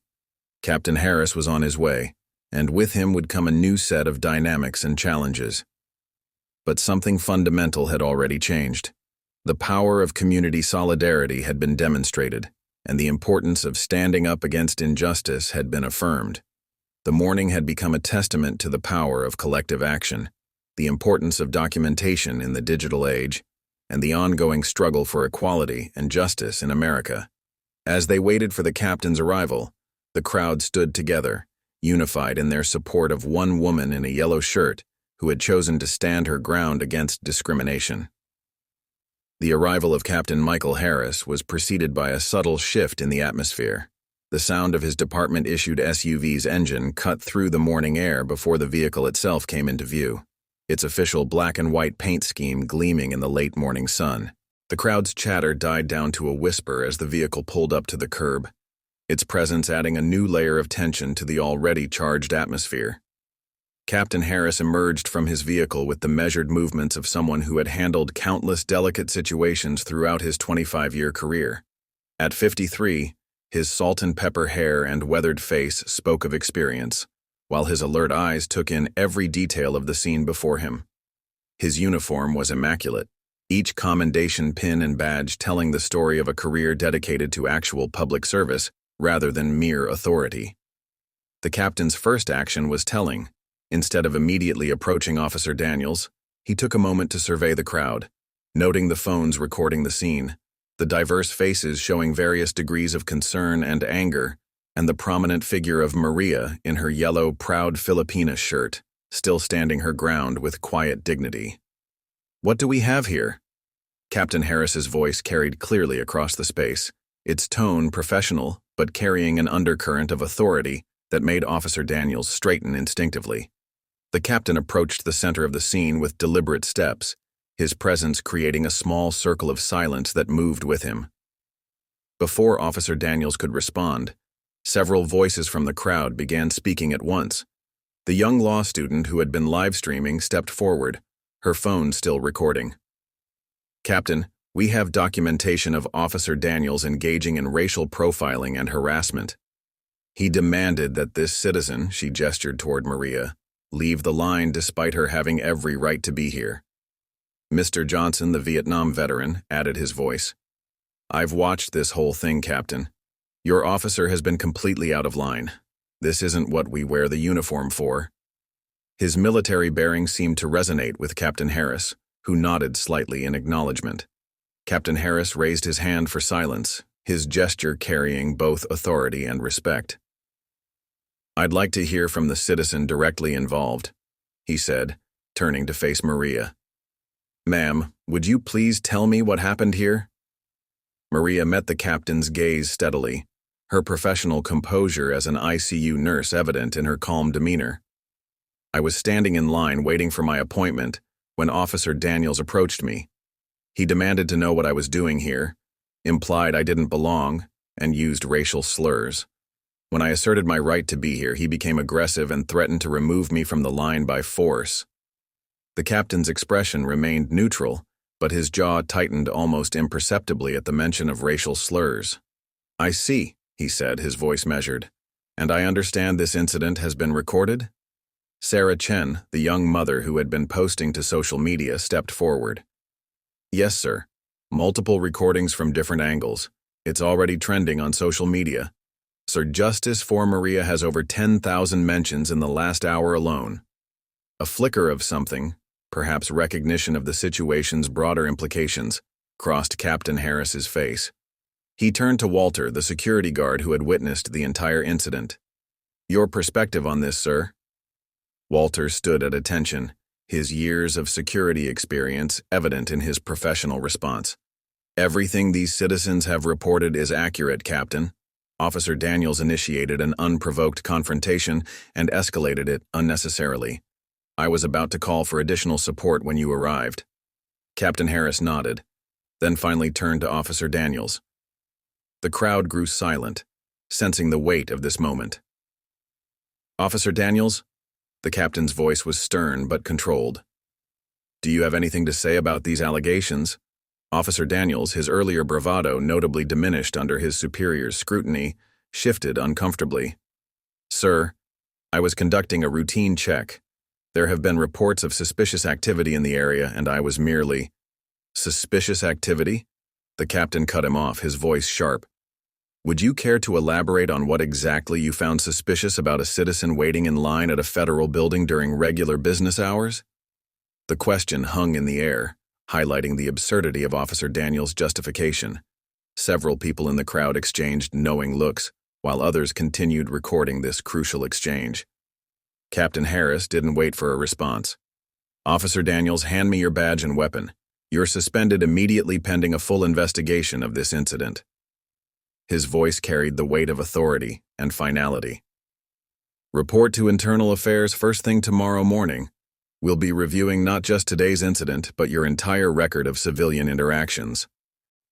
S1: Captain Harris was on his way, and with him would come a new set of dynamics and challenges. But something fundamental had already changed. The power of community solidarity had been demonstrated, and the importance of standing up against injustice had been affirmed. The morning had become a testament to the power of collective action, the importance of documentation in the digital age, and the ongoing struggle for equality and justice in America. As they waited for the captain's arrival, the crowd stood together, unified in their support of one woman in a yellow shirt who had chosen to stand her ground against discrimination. The arrival of Captain Michael Harris was preceded by a subtle shift in the atmosphere. The sound of his department-issued SUV's engine cut through the morning air before the vehicle itself came into view, its official black and white paint scheme gleaming in the late morning sun. The crowd's chatter died down to a whisper as the vehicle pulled up to the curb, its presence adding a new layer of tension to the already charged atmosphere. Captain Harris emerged from his vehicle with the measured movements of someone who had handled countless delicate situations throughout his 25-year career. At 53, his salt-and-pepper hair and weathered face spoke of experience, while his alert eyes took in every detail of the scene before him. His uniform was immaculate, each commendation pin and badge telling the story of a career dedicated to actual public service rather than mere authority. The captain's first action was telling. Instead of immediately approaching Officer Daniels, he took a moment to survey the crowd, noting the phones recording the scene, the diverse faces showing various degrees of concern and anger, and the prominent figure of Maria in her yellow, proud Filipina shirt, still standing her ground with quiet dignity. "What do we have here?" Captain Harris's voice carried clearly across the space, its tone professional but carrying an undercurrent of authority that made Officer Daniels straighten instinctively. The captain approached the center of the scene with deliberate steps, his presence creating a small circle of silence that moved with him. Before Officer Daniels could respond, several voices from the crowd began speaking at once. The young law student who had been live streaming stepped forward, her phone still recording. "Captain, we have documentation of Officer Daniels engaging in racial profiling and harassment. He demanded that this citizen," she gestured toward Maria, "leave the line despite her having every right to be here." Mr. Johnson, the Vietnam veteran, added his voice. "I've watched this whole thing, Captain. Your officer has been completely out of line. This isn't what we wear the uniform for." His military bearing seemed to resonate with Captain Harris, who nodded slightly in acknowledgement. Captain Harris raised his hand for silence, his gesture carrying both authority and respect. "I'd like to hear from the citizen directly involved," he said, turning to face Maria. "Ma'am, would you please tell me what happened here?" Maria met the captain's gaze steadily, her professional composure as an ICU nurse evident in her calm demeanor. "I was standing in line waiting for my appointment when Officer Daniels approached me. He demanded to know what I was doing here, implied I didn't belong, and used racial slurs. When I asserted my right to be here, he became aggressive and threatened to remove me from the line by force." The captain's expression remained neutral, but his jaw tightened almost imperceptibly at the mention of racial slurs. "I see," he said, his voice measured. "And I understand this incident has been recorded?" Sarah Chen, the young mother who had been posting to social media, stepped forward. "Yes, sir. Multiple recordings from different angles. It's already trending on social media. Sir, Justice for Maria has over 10,000 mentions in the last hour alone." A flicker of something, perhaps recognition of the situation's broader implications, crossed Captain Harris's face. He turned to Walter, the security guard who had witnessed the entire incident. "Your perspective on this, sir?" Walter stood at attention, his years of security experience evident in his professional response. "Everything these citizens have reported is accurate, Captain. Officer Daniels initiated an unprovoked confrontation and escalated it unnecessarily. I was about to call for additional support when you arrived." Captain Harris nodded, then finally turned to Officer Daniels. The crowd grew silent, sensing the weight of this moment. "Officer Daniels?" The captain's voice was stern but controlled. "Do you have anything to say about these allegations?" Officer Daniels, his earlier bravado notably diminished under his superior's scrutiny, shifted uncomfortably. "Sir, I was conducting a routine check. There have been reports of suspicious activity in the area, and I was merely—" "Suspicious activity?" The captain cut him off, his voice sharp. "Would you care to elaborate on what exactly you found suspicious about a citizen waiting in line at a federal building during regular business hours?" The question hung in the air, highlighting the absurdity of Officer Daniels' justification. Several people in the crowd exchanged knowing looks, while others continued recording this crucial exchange. Captain Harris didn't wait for a response. "Officer Daniels, hand me your badge and weapon. You're suspended immediately pending a full investigation of this incident." His voice carried the weight of authority and finality. "Report to Internal Affairs first thing tomorrow morning. We'll be reviewing not just today's incident, but your entire record of civilian interactions."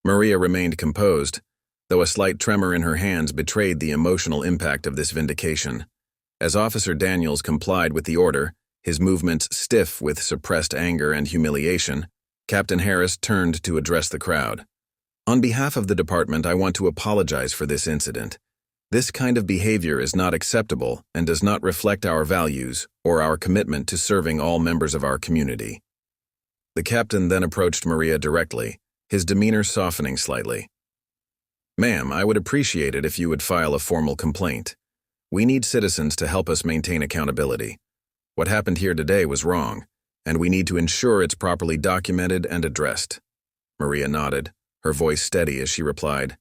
S1: Maria remained composed, though a slight tremor in her hands betrayed the emotional impact of this vindication. As Officer Daniels complied with the order, his movements stiff with suppressed anger and humiliation, Captain Harris turned to address the crowd. "On behalf of the department, I want to apologize for this incident. This kind of behavior is not acceptable and does not reflect our values or our commitment to serving all members of our community." The captain then approached Maria directly, his demeanor softening slightly. "Ma'am, I would appreciate it if you would file a formal complaint. We need citizens to help us maintain accountability. What happened here today was wrong, and we need to ensure it's properly documented and addressed." Maria nodded, her voice steady as she replied,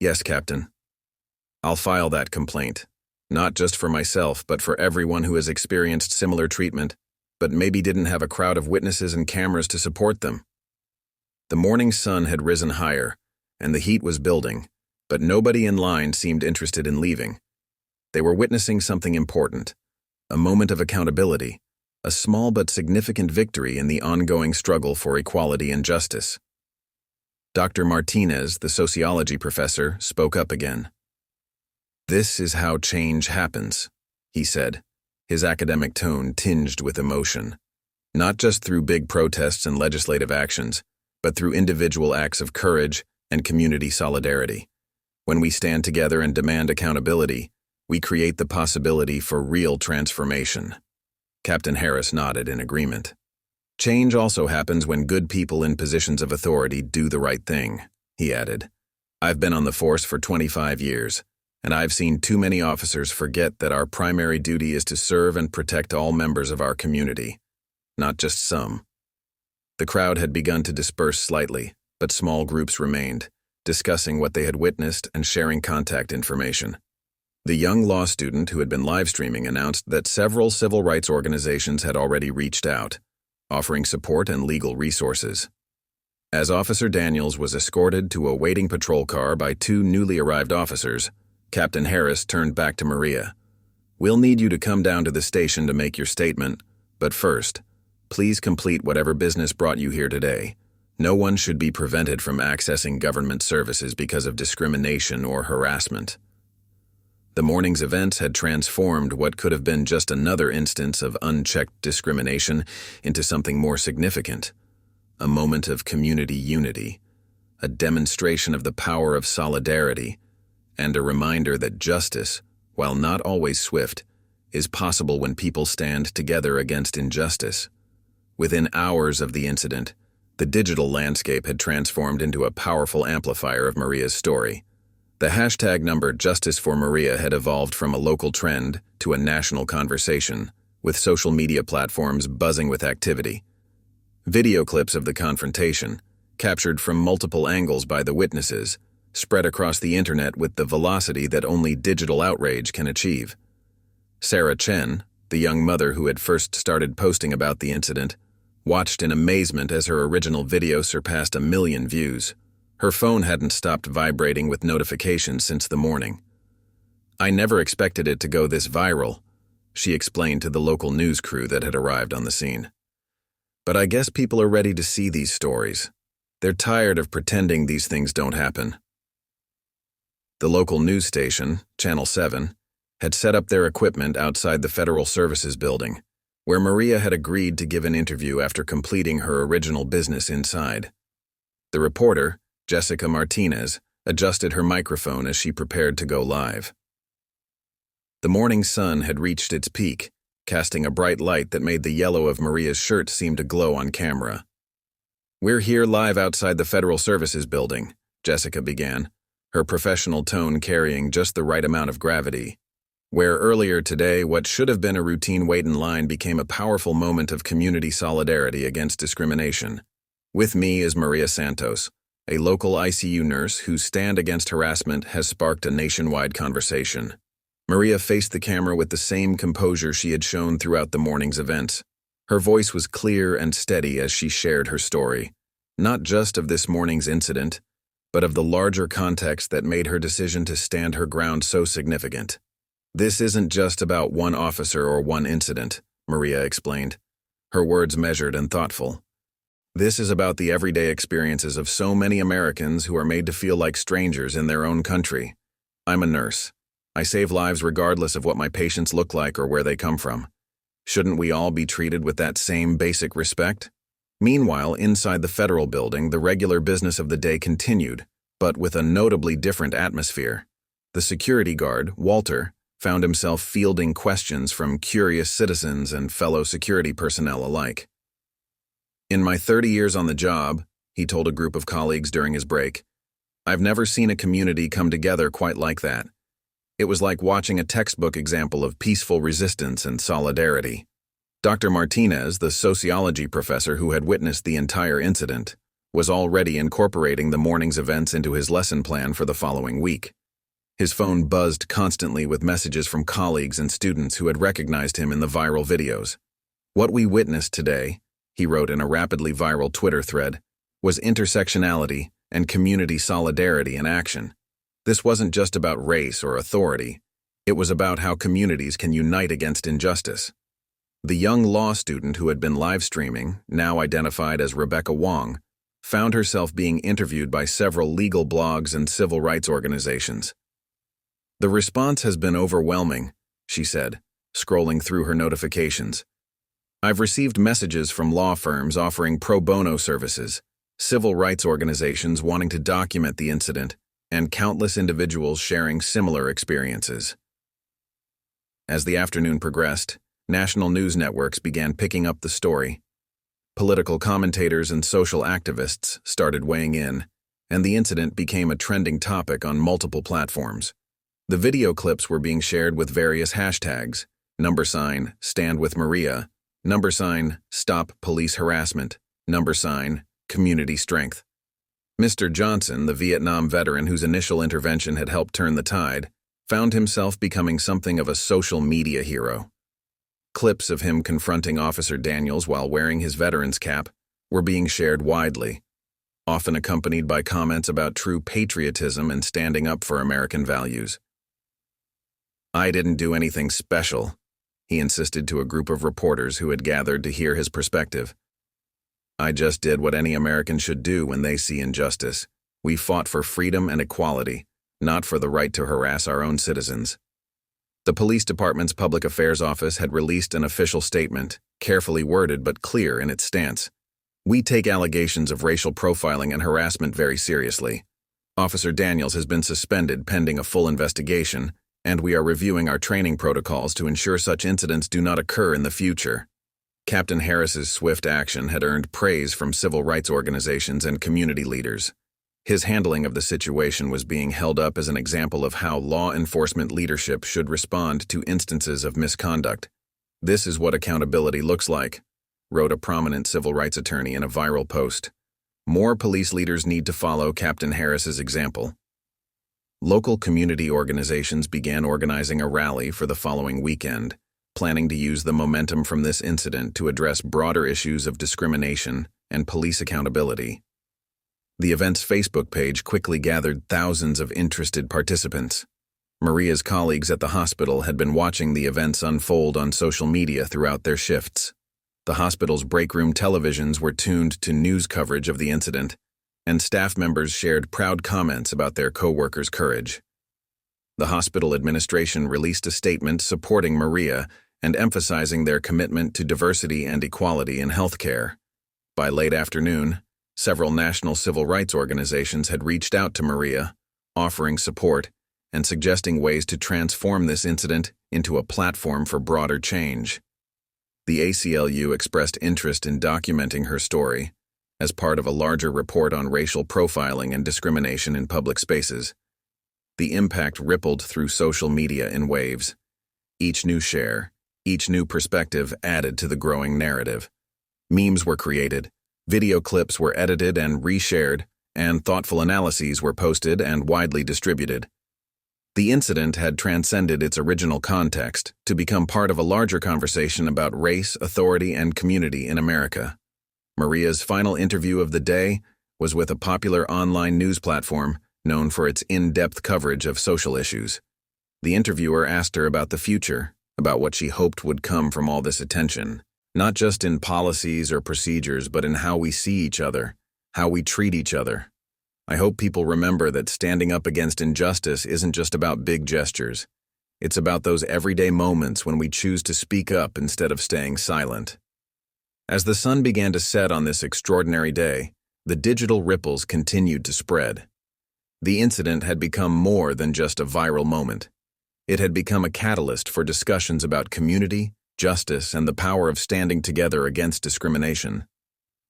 S1: "Yes, Captain. I'll file that complaint, not just for myself, but for everyone who has experienced similar treatment, but maybe didn't have a crowd of witnesses and cameras to support them." The morning sun had risen higher, and the heat was building, but nobody in line seemed interested in leaving. They were witnessing something important, a moment of accountability, a small but significant victory in the ongoing struggle for equality and justice. Dr. Martinez, the sociology professor, spoke up again. "This is how change happens," he said, his academic tone tinged with emotion. "Not just through big protests and legislative actions, but through individual acts of courage and community solidarity. When we stand together and demand accountability, we create the possibility for real transformation." Captain Harris nodded in agreement. "Change also happens when good people in positions of authority do the right thing," he added. "I've been on the force for 25 years, and I've seen too many officers forget that our primary duty is to serve and protect all members of our community, not just some." The crowd had begun to disperse slightly, but small groups remained, discussing what they had witnessed and sharing contact information. The young law student who had been live streaming announced that several civil rights organizations had already reached out, offering support and legal resources. As Officer Daniels was escorted to a waiting patrol car by two newly arrived officers, Captain Harris turned back to Maria. "We'll need you to come down to the station to make your statement, but first, please complete whatever business brought you here today. No one should be prevented from accessing government services because of discrimination or harassment." The morning's events had transformed what could have been just another instance of unchecked discrimination into something more significant, a moment of community unity, a demonstration of the power of solidarity, and a reminder that justice, while not always swift, is possible when people stand together against injustice. Within hours of the incident, the digital landscape had transformed into a powerful amplifier of Maria's story. The hashtag number Justice for Maria had evolved from a local trend to a national conversation, with social media platforms buzzing with activity. Video clips of the confrontation, captured from multiple angles by the witnesses, spread across the internet with the velocity that only digital outrage can achieve. Sarah Chen, the young mother who had first started posting about the incident, watched in amazement as her original video surpassed 1 million views. Her phone hadn't stopped vibrating with notifications since the morning. "I never expected it to go this viral," she explained to the local news crew that had arrived on the scene. "But I guess people are ready to see these stories. They're tired of pretending these things don't happen." The local news station, Channel 7, had set up their equipment outside the Federal Services Building, where Maria had agreed to give an interview after completing her original business inside. The reporter, Jessica Martinez, adjusted her microphone as she prepared to go live. The morning sun had reached its peak, casting a bright light that made the yellow of Maria's shirt seem to glow on camera. "We're here live outside the Federal Services Building," Jessica began, her professional tone carrying just the right amount of gravity, where earlier today what should have been a routine wait in line became a powerful moment of community solidarity against discrimination. "With me is Maria Santos, a local ICU nurse whose stand against harassment has sparked a nationwide conversation." Maria faced the camera with the same composure she had shown throughout the morning's events. Her voice was clear and steady as she shared her story, not just of this morning's incident, but of the larger context that made her decision to stand her ground so significant. "This isn't just about one officer or one incident," Maria explained, her words measured and thoughtful. "This is about the everyday experiences of so many Americans who are made to feel like strangers in their own country. I'm a nurse. I save lives regardless of what my patients look like or where they come from. Shouldn't we all be treated with that same basic respect?" Meanwhile, inside the federal building, the regular business of the day continued, but with a notably different atmosphere. The security guard, Walter, found himself fielding questions from curious citizens and fellow security personnel alike. In my 30 years on the job, he told a group of colleagues during his break, I've never seen a community come together quite like that. It was like watching a textbook example of peaceful resistance and solidarity. Dr. Martinez, the sociology professor who had witnessed the entire incident, was already incorporating the morning's events into his lesson plan for the following week. His phone buzzed constantly with messages from colleagues and students who had recognized him in the viral videos. What we witnessed today, he wrote in a rapidly viral Twitter thread, was intersectionality and community solidarity in action. This wasn't just about race or authority. It was about how communities can unite against injustice. The young law student who had been live streaming, now identified as Rebecca Wong, found herself being interviewed by several legal blogs and civil rights organizations. The response has been overwhelming, she said, scrolling through her notifications. I've received messages from law firms offering pro bono services, civil rights organizations wanting to document the incident, and countless individuals sharing similar experiences. As the afternoon progressed, national news networks began picking up the story. Political commentators and social activists started weighing in, and the incident became a trending topic on multiple platforms. The video clips were being shared with various hashtags, #StandWithMaria, #Stop Police Harassment, #Community Strength. Mr. Johnson, the Vietnam veteran whose initial intervention had helped turn the tide, found himself becoming something of a social media hero. Clips of him confronting Officer Daniels while wearing his veteran's cap were being shared widely, often accompanied by comments about true patriotism and standing up for American values. I didn't do anything special, he insisted to a group of reporters who had gathered to hear his perspective. I just did what any American should do when they see injustice. We fought for freedom and equality, not for the right to harass our own citizens. The police department's public affairs office had released an official statement, carefully worded but clear in its stance. We take allegations of racial profiling and harassment very seriously. Officer Daniels has been suspended pending a full investigation, and we are reviewing our training protocols to ensure such incidents do not occur in the future. Captain Harris's swift action had earned praise from civil rights organizations and community leaders. His handling of the situation was being held up as an example of how law enforcement leadership should respond to instances of misconduct. This is what accountability looks like, wrote a prominent civil rights attorney in a viral post. More police leaders need to follow Captain Harris's example. Local community organizations began organizing a rally for the following weekend, planning to use the momentum from this incident to address broader issues of discrimination and police accountability. The event's Facebook page quickly gathered thousands of interested participants. Maria's colleagues at the hospital had been watching the events unfold on social media throughout their shifts. The hospital's breakroom televisions were tuned to news coverage of the incident, and staff members shared proud comments about their co-workers' courage. The hospital administration released a statement supporting Maria and emphasizing their commitment to diversity and equality in healthcare. By late afternoon, several national civil rights organizations had reached out to Maria, offering support and suggesting ways to transform this incident into a platform for broader change. The ACLU expressed interest in documenting her story as part of a larger report on racial profiling and discrimination in public spaces. The impact rippled through social media in waves. Each new share, each new perspective added to the growing narrative. Memes were created, video clips were edited and reshared, and thoughtful analyses were posted and widely distributed. The incident had transcended its original context to become part of a larger conversation about race, authority, and community in America. Maria's final interview of the day was with a popular online news platform known for its in-depth coverage of social issues. The interviewer asked her about the future, about what she hoped would come from all this attention, not just in policies or procedures, but in how we see each other, how we treat each other. I hope people remember that standing up against injustice isn't just about big gestures. It's about those everyday moments when we choose to speak up instead of staying silent. As the sun began to set on this extraordinary day, the digital ripples continued to spread. The incident had become more than just a viral moment. It had become a catalyst for discussions about community, justice, and the power of standing together against discrimination.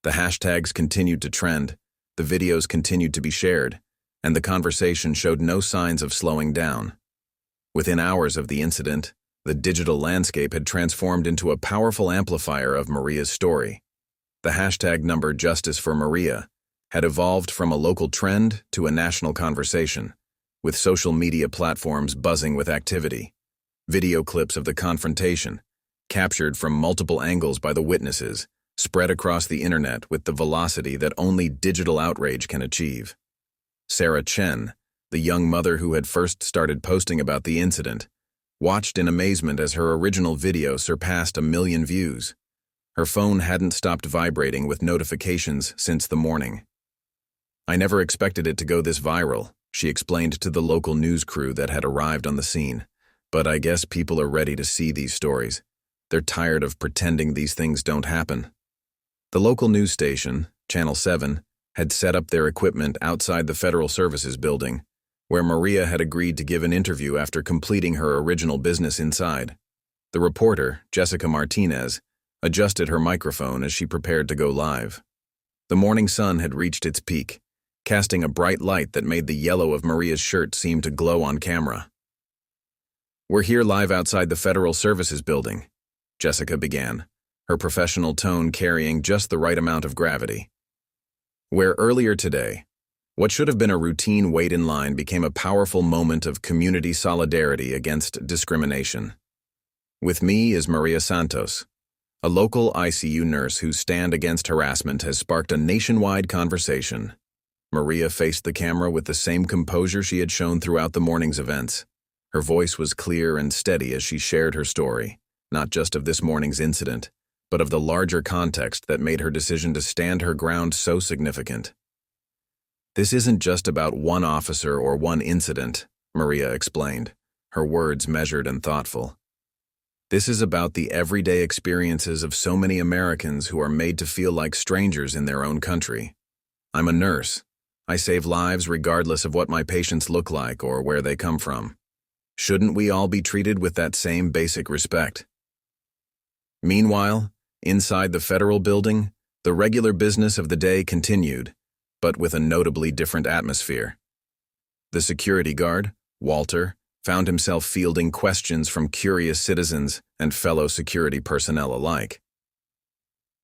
S1: The hashtags continued to trend, the videos continued to be shared, and the conversation showed no signs of slowing down. Within hours of the incident, the digital landscape had transformed into a powerful amplifier of Maria's story. The hashtag number Justice for Maria had evolved from a local trend to a national conversation, with social media platforms buzzing with activity. Video clips of the confrontation, captured from multiple angles by the witnesses, spread across the internet with the velocity that only digital outrage can achieve. Sarah Chen, the young mother who had first started posting about the incident, watched in amazement as her original video surpassed 1 million views. Her phone hadn't stopped vibrating with notifications since the morning. "I never expected it to go this viral," she explained to the local news crew that had arrived on the scene. "But I guess people are ready to see these stories. They're tired of pretending these things don't happen." The local news station, Channel 7, had set up their equipment outside the Federal Services Building, where Maria had agreed to give an interview after completing her original business inside. The reporter, Jessica Martinez, adjusted her microphone as she prepared to go live. The morning sun had reached its peak, casting a bright light that made the yellow of Maria's shirt seem to glow on camera. "We're here live outside the Federal Services Building," Jessica began, her professional tone carrying just the right amount of gravity. "Where earlier today, what should have been a routine wait in line became a powerful moment of community solidarity against discrimination. With me is Maria Santos, a local ICU nurse whose stand against harassment has sparked a nationwide conversation." Maria faced the camera with the same composure she had shown throughout the morning's events. Her voice was clear and steady as she shared her story, not just of this morning's incident, but of the larger context that made her decision to stand her ground so significant. "This isn't just about one officer or one incident," Maria explained, her words measured and thoughtful. "This is about the everyday experiences of so many Americans who are made to feel like strangers in their own country. I'm a nurse. I save lives regardless of what my patients look like or where they come from. Shouldn't we all be treated with that same basic respect?" Meanwhile, inside the federal building, the regular business of the day continued, but with a notably different atmosphere. The security guard, Walter, found himself fielding questions from curious citizens and fellow security personnel alike.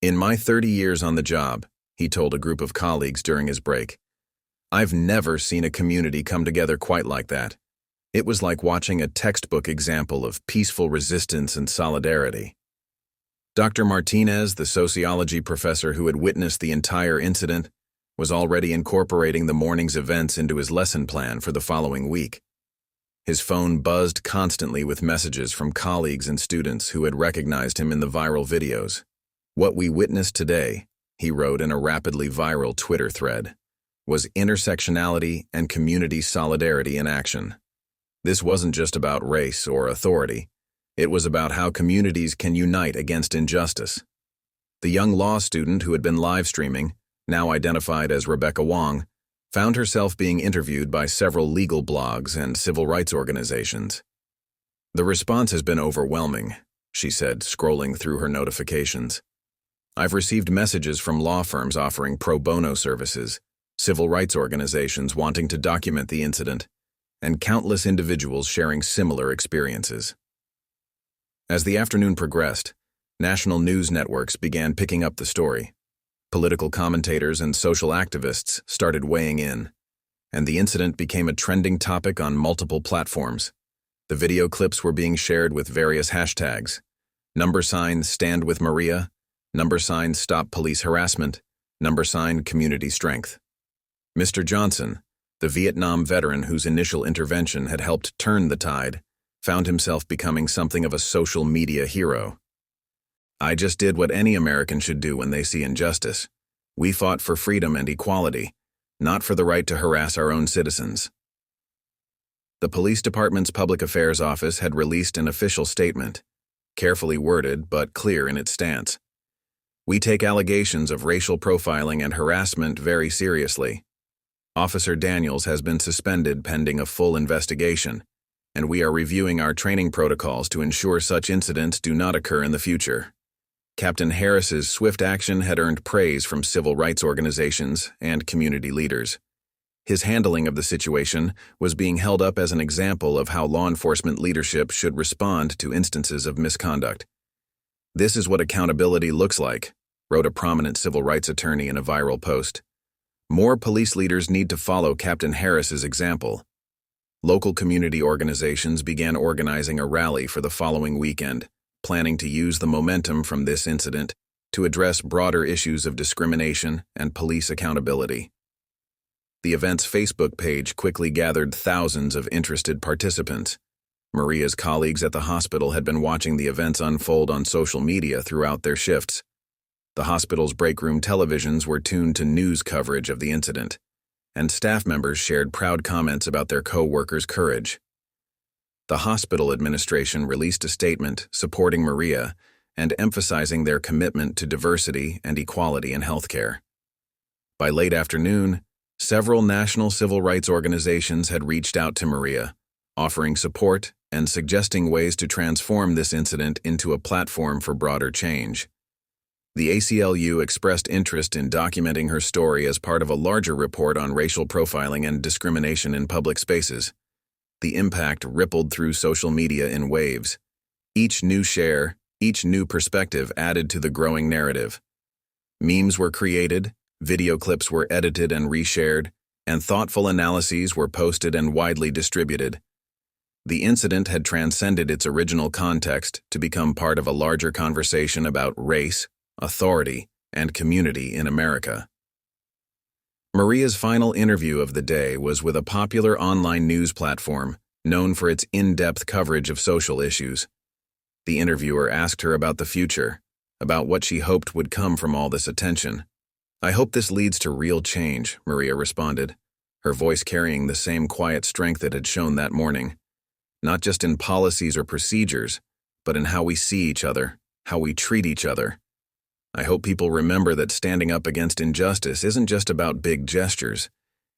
S1: "In my 30 years on the job," he told a group of colleagues during his break, "I've never seen a community come together quite like that. It was like watching a textbook example of peaceful resistance and solidarity." Dr. Martinez, the sociology professor who had witnessed the entire incident, was already incorporating the morning's events into his lesson plan for the following week. His phone buzzed constantly with messages from colleagues and students who had recognized him in the viral videos. "What we witnessed today," he wrote in a rapidly viral Twitter thread, "was intersectionality and community solidarity in action. This wasn't just about race or authority. It was about how communities can unite against injustice." The young law student who had been live streaming, now identified as Rebecca Wong, found herself being interviewed by several legal blogs and civil rights organizations. "The response has been overwhelming," she said, scrolling through her notifications. "I've received messages from law firms offering pro bono services, civil rights organizations wanting to document the incident, and countless individuals sharing similar experiences." As the afternoon progressed, national news networks began picking up the story. Political commentators and social activists started weighing in, and the incident became a trending topic on multiple platforms. The video clips were being shared with various hashtags: #Stand with Maria, #Stop Police Harassment, #Community Strength. Mr. Johnson, the Vietnam veteran whose initial intervention had helped turn the tide, found himself becoming something of a social media hero. "I just did what any American should do when they see injustice. We fought for freedom and equality, not for the right to harass our own citizens." The police department's public affairs office had released an official statement, carefully worded but clear in its stance. "We take allegations of racial profiling and harassment very seriously. Officer Daniels has been suspended pending a full investigation, and we are reviewing our training protocols to ensure such incidents do not occur in the future. Captain Harris's swift action had earned praise from civil rights organizations and community leaders. His handling of the situation was being held up as an example of how law enforcement leadership should respond to instances of misconduct. "This is what accountability looks like," wrote a prominent civil rights attorney in a viral post. "More police leaders need to follow Captain Harris's example." Local community organizations began organizing a rally for the following weekend, planning to use the momentum from this incident to address broader issues of discrimination and police accountability. The event's Facebook page quickly gathered thousands of interested participants. Maria's colleagues at the hospital had been watching the events unfold on social media throughout their shifts. The hospital's breakroom televisions were tuned to news coverage of the incident, and staff members shared proud comments about their co-workers' courage. The hospital administration released a statement supporting Maria and emphasizing their commitment to diversity and equality in healthcare. By late afternoon, several national civil rights organizations had reached out to Maria, offering support and suggesting ways to transform this incident into a platform for broader change. The ACLU expressed interest in documenting her story as part of a larger report on racial profiling and discrimination in public spaces. The impact rippled through social media in waves. Each new share, each new perspective added to the growing narrative. Memes were created, video clips were edited and reshared, and thoughtful analyses were posted and widely distributed. The incident had transcended its original context to become part of a larger conversation about race, authority, and community in America. Maria's final interview of the day was with a popular online news platform known for its in-depth coverage of social issues. The interviewer asked her about the future, about what she hoped would come from all this attention. "I hope this leads to real change," Maria responded, her voice carrying the same quiet strength it had shown that morning. "Not just in policies or procedures, but in how we see each other, how we treat each other. I hope people remember that standing up against injustice isn't just about big gestures.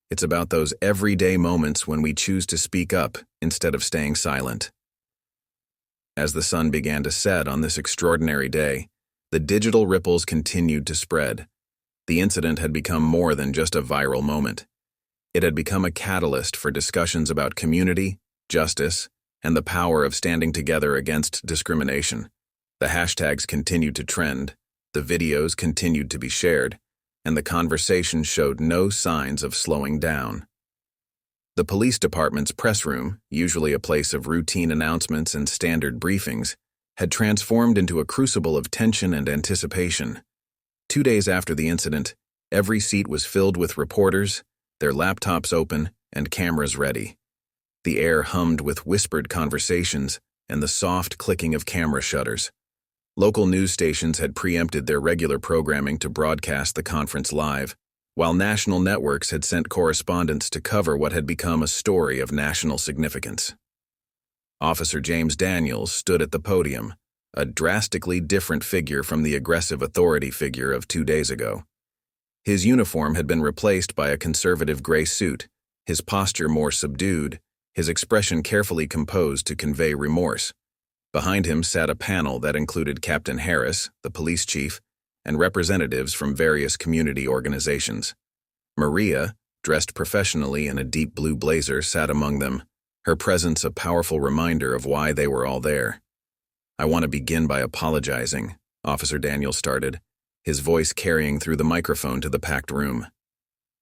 S1: It's about those everyday moments when we choose to speak up instead of staying silent." As the sun began to set on this extraordinary day, the digital ripples continued to spread. The incident had become more than just a viral moment. It had become a catalyst for discussions about community, justice, and the power of standing together against discrimination. The hashtags continued to trend, the videos continued to be shared, and the conversation showed no signs of slowing down. The police department's press room, usually a place of routine announcements and standard briefings, had transformed into a crucible of tension and anticipation. 2 days after the incident, every seat was filled with reporters, their laptops open and cameras ready. The air hummed with whispered conversations and the soft clicking of camera shutters. Local news stations had preempted their regular programming to broadcast the conference live, while national networks had sent correspondents to cover what had become a story of national significance. Officer James Daniels stood at the podium, a drastically different figure from the aggressive authority figure of 2 days ago. His uniform had been replaced by a conservative gray suit, his posture more subdued, his expression carefully composed to convey remorse. Behind him sat a panel that included Captain Harris, the police chief, and representatives from various community organizations. Maria, dressed professionally in a deep blue blazer, sat among them, her presence a powerful reminder of why they were all there. "I want to begin by apologizing," Officer Daniel started, his voice carrying through the microphone to the packed room.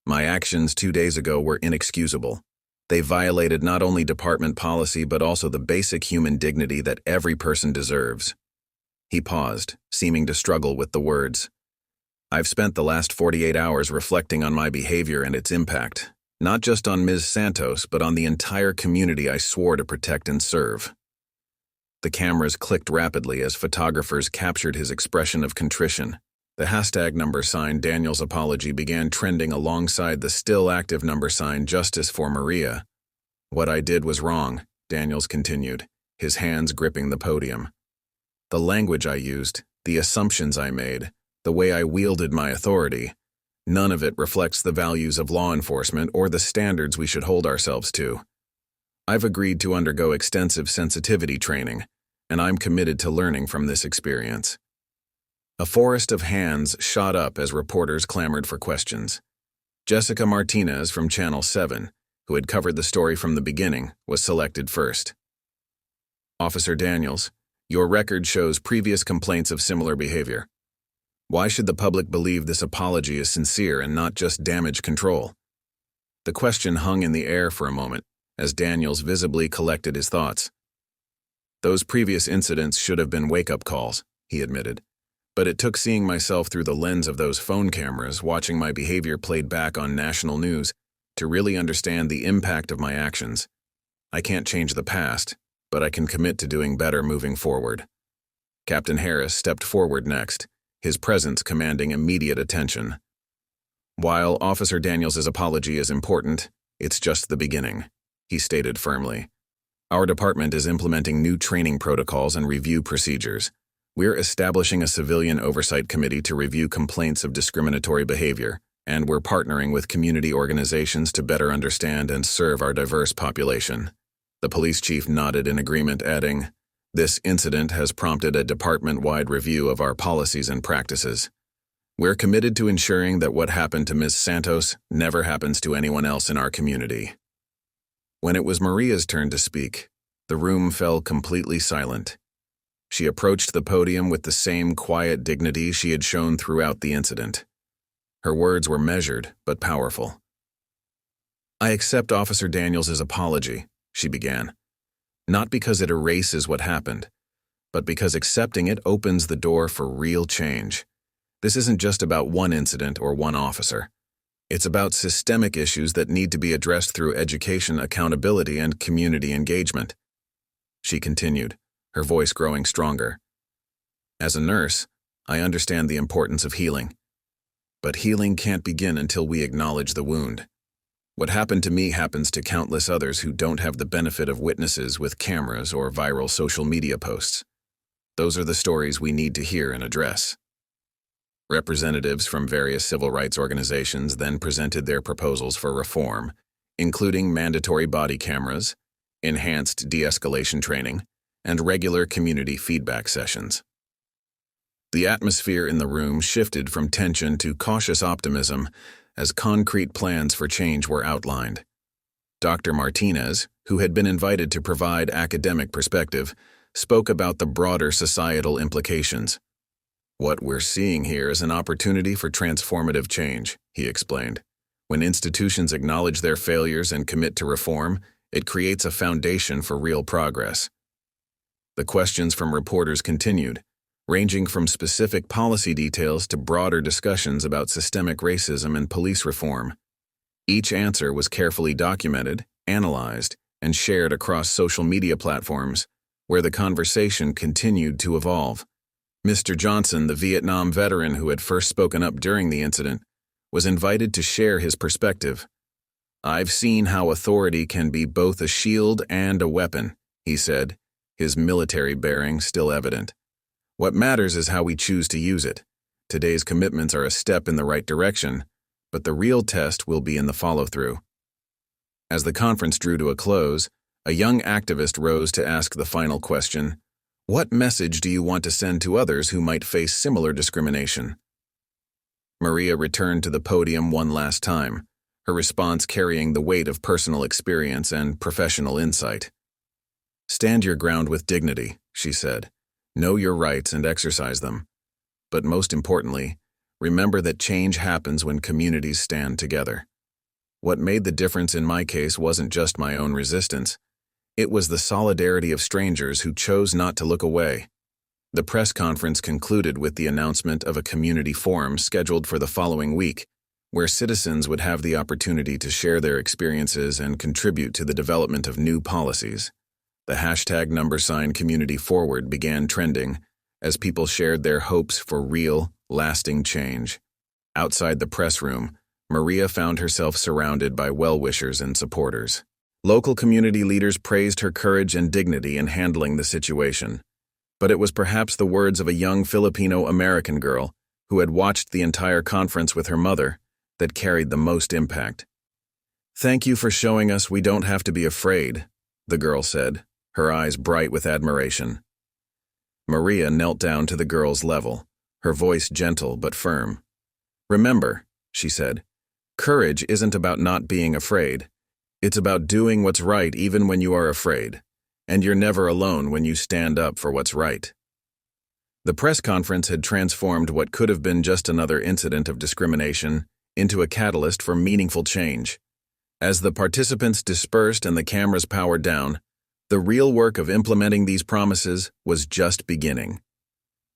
S1: "My actions 2 days ago were inexcusable. They violated not only department policy but also the basic human dignity that every person deserves." He paused, seeming to struggle with the words. "I've spent the last 48 hours reflecting on my behavior and its impact, not just on Ms. Santos, but on the entire community I swore to protect and serve." The cameras clicked rapidly as photographers captured his expression of contrition. The hashtag #, Daniel's apology, began trending alongside the still active #, Justice for Maria. "What I did was wrong," Daniels continued, his hands gripping the podium. "The language I used, the assumptions I made, the way I wielded my authority, none of it reflects the values of law enforcement or the standards we should hold ourselves to. I've agreed to undergo extensive sensitivity training, and I'm committed to learning from this experience." A forest of hands shot up as reporters clamored for questions. Jessica Martinez from Channel 7, who had covered the story from the beginning, was selected first. Officer Daniels, your record shows previous complaints of similar behavior. Why should the public believe this apology is sincere and not just damage control? The question hung in the air for a moment, as Daniels visibly collected his thoughts. Those previous incidents should have been wake-up calls, he admitted. But it took seeing myself through the lens of those phone cameras, watching my behavior played back on national news, to really understand the impact of my actions. I can't change the past, but I can commit to doing better moving forward. Captain Harris stepped forward next, his presence commanding immediate attention. While Officer Daniels' apology is important, it's just the beginning, he stated firmly. Our department is implementing new training protocols and review procedures. We're establishing a civilian oversight committee to review complaints of discriminatory behavior, and we're partnering with community organizations to better understand and serve our diverse population. The police chief nodded in agreement, adding, "This incident has prompted a department-wide review of our policies and practices. We're committed to ensuring that what happened to Ms. Santos never happens to anyone else in our community." When it was Maria's turn to speak, the room fell completely silent. She approached the podium with the same quiet dignity she had shown throughout the incident. Her words were measured but powerful. "I accept Officer Daniels' apology," she began. "Not because it erases what happened, but because accepting it opens the door for real change. This isn't just about one incident or one officer. It's about systemic issues that need to be addressed through education, accountability, and community engagement." She continued, her voice growing stronger. "As a nurse, I understand the importance of healing. But healing can't begin until we acknowledge the wound. What happened to me happens to countless others who don't have the benefit of witnesses with cameras or viral social media posts. Those are the stories we need to hear and address." Representatives from various civil rights organizations then presented their proposals for reform, including mandatory body cameras, enhanced de-escalation training, and regular community feedback sessions. The atmosphere in the room shifted from tension to cautious optimism as concrete plans for change were outlined. Dr. Martinez, who had been invited to provide academic perspective, spoke about the broader societal implications. "What we're seeing here is an opportunity for transformative change," he explained. "When institutions acknowledge their failures and commit to reform, it creates a foundation for real progress." The questions from reporters continued, ranging from specific policy details to broader discussions about systemic racism and police reform. Each answer was carefully documented, analyzed, and shared across social media platforms, where the conversation continued to evolve. Mr. Johnson, the Vietnam veteran who had first spoken up during the incident, was invited to share his perspective. "I've seen how authority can be both a shield and a weapon," he said, his military bearing still evident. "What matters is how we choose to use it. Today's commitments are a step in the right direction, but the real test will be in the follow-through." As the conference drew to a close, a young activist rose to ask the final question: "What message do you want to send to others who might face similar discrimination?" Maria returned to the podium one last time, her response carrying the weight of personal experience and professional insight. "Stand your ground with dignity," she said. "Know your rights and exercise them. But most importantly, remember that change happens when communities stand together. What made the difference in my case wasn't just my own resistance. It was the solidarity of strangers who chose not to look away." The press conference concluded with the announcement of a community forum scheduled for the following week, where citizens would have the opportunity to share their experiences and contribute to the development of new policies. The hashtag #CommunityForward began trending as people shared their hopes for real, lasting change. Outside the press room, Maria found herself surrounded by well-wishers and supporters. Local community leaders praised her courage and dignity in handling the situation. But it was perhaps the words of a young Filipino-American girl who had watched the entire conference with her mother that carried the most impact. "Thank you for showing us we don't have to be afraid," the girl said, her eyes bright with admiration. Maria knelt down to the girl's level, her voice gentle but firm. "Remember," she said, "courage isn't about not being afraid. It's about doing what's right even when you are afraid, and you're never alone when you stand up for what's right." The press conference had transformed what could have been just another incident of discrimination into a catalyst for meaningful change. As the participants dispersed and the cameras powered down, the real work of implementing these promises was just beginning.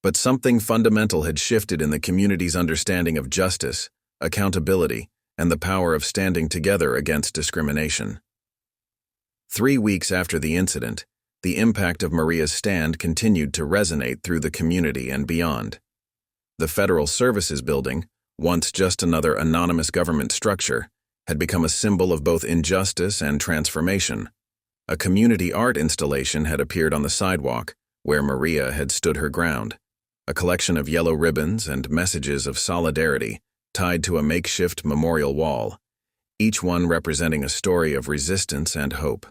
S1: But something fundamental had shifted in the community's understanding of justice, accountability, and the power of standing together against discrimination. 3 weeks after the incident, the impact of Maria's stand continued to resonate through the community and beyond. The Federal Services Building, once just another anonymous government structure, had become a symbol of both injustice and transformation. A community art installation had appeared on the sidewalk, where Maria had stood her ground, a collection of yellow ribbons and messages of solidarity tied to a makeshift memorial wall, each one representing a story of resistance and hope.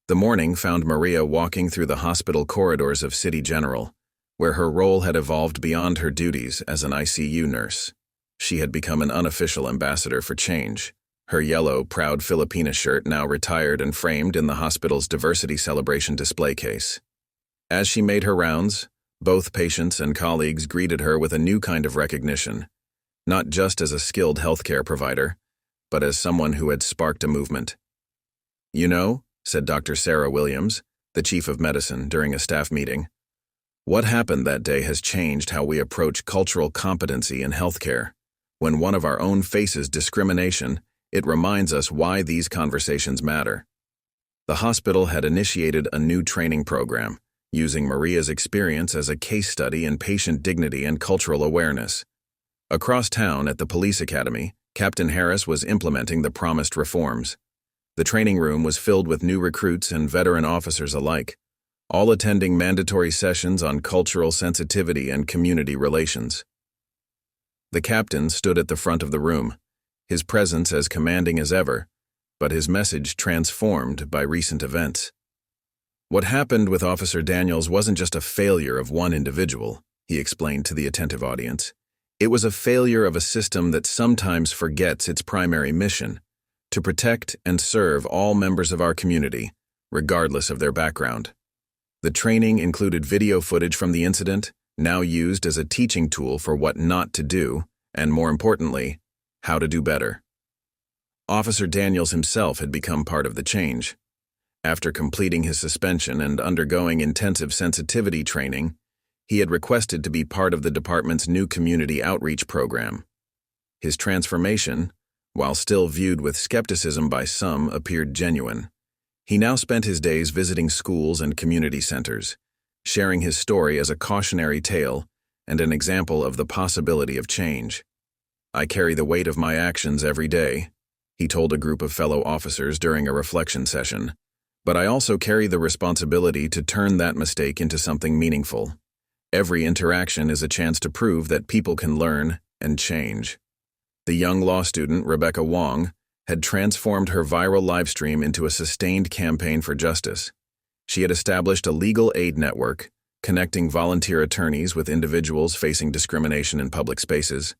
S1: The morning found Maria walking through the hospital corridors of City General, where her role had evolved beyond her duties as an ICU nurse. She had become an unofficial ambassador for change, her yellow, proud Filipino shirt now retired and framed in the hospital's diversity celebration display case. As she made her rounds, both patients and colleagues greeted her with a new kind of recognition, not just as a skilled healthcare provider, but as someone who had sparked a movement. "You know," said Dr. Sarah Williams, the chief of medicine, during a staff meeting, "what happened that day has changed how we approach cultural competency in healthcare. When one of our own faces discrimination, it reminds us why these conversations matter." The hospital had initiated a new training program, using Maria's experience as a case study in patient dignity and cultural awareness. Across town at the police academy, Captain Harris was implementing the promised reforms. The training room was filled with new recruits and veteran officers alike, all attending mandatory sessions on cultural sensitivity and community relations. The captain stood at the front of the room, his presence as commanding as ever, but his message transformed by recent events. "What happened with Officer Daniels wasn't just a failure of one individual," he explained to the attentive audience. "It was a failure of a system that sometimes forgets its primary mission: to protect and serve all members of our community, regardless of their background." The training included video footage from the incident, now used as a teaching tool for what not to do, and more importantly, how to do better. Officer Daniels himself had become part of the change. After completing his suspension and undergoing intensive sensitivity training, he had requested to be part of the department's new community outreach program. His transformation, while still viewed with skepticism by some, appeared genuine. He now spent his days visiting schools and community centers, sharing his story as a cautionary tale and an example of the possibility of change. "I carry the weight of my actions every day," he told a group of fellow officers during a reflection session, "but I also carry the responsibility to turn that mistake into something meaningful. Every interaction is a chance to prove that people can learn and change." The young law student, Rebecca Wong, had transformed her viral livestream into a sustained campaign for justice. She had established a legal aid network, connecting volunteer attorneys with individuals facing discrimination in public spaces.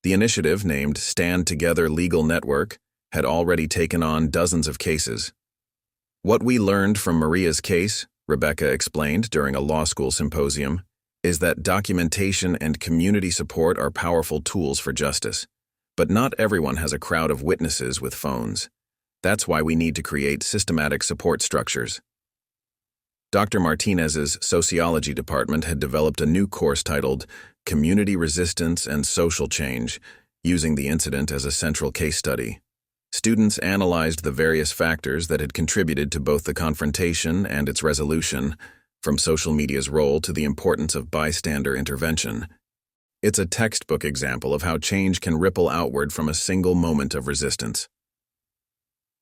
S1: The initiative, named Stand Together Legal Network, had already taken on dozens of cases. "What we learned from Maria's case," Rebecca explained during a law school symposium, "is that documentation and community support are powerful tools for justice. But not everyone has a crowd of witnesses with phones. That's why we need to create systematic support structures." Dr. Martinez's sociology department had developed a new course titled Community Resistance and Social Change, using the incident as a central case study. Students analyzed the various factors that had contributed to both the confrontation and its resolution, from social media's role to the importance of bystander intervention. It's a textbook example of how change can ripple outward from a single moment of resistance.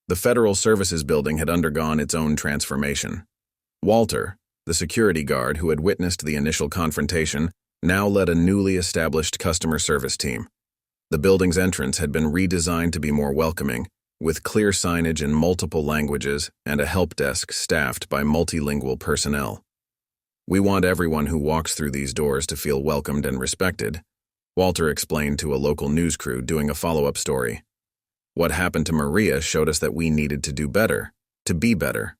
S1: The Federal Services Building had undergone its own transformation. Walter, the security guard who had witnessed the initial confrontation, now led a newly established customer service team. The building's entrance had been redesigned to be more welcoming, with clear signage in multiple languages and a help desk staffed by multilingual personnel. We want everyone who walks through these doors to feel welcomed and respected, Walter explained to a local news crew doing a follow-up story. What happened to Maria showed us that we needed to do better, to be better.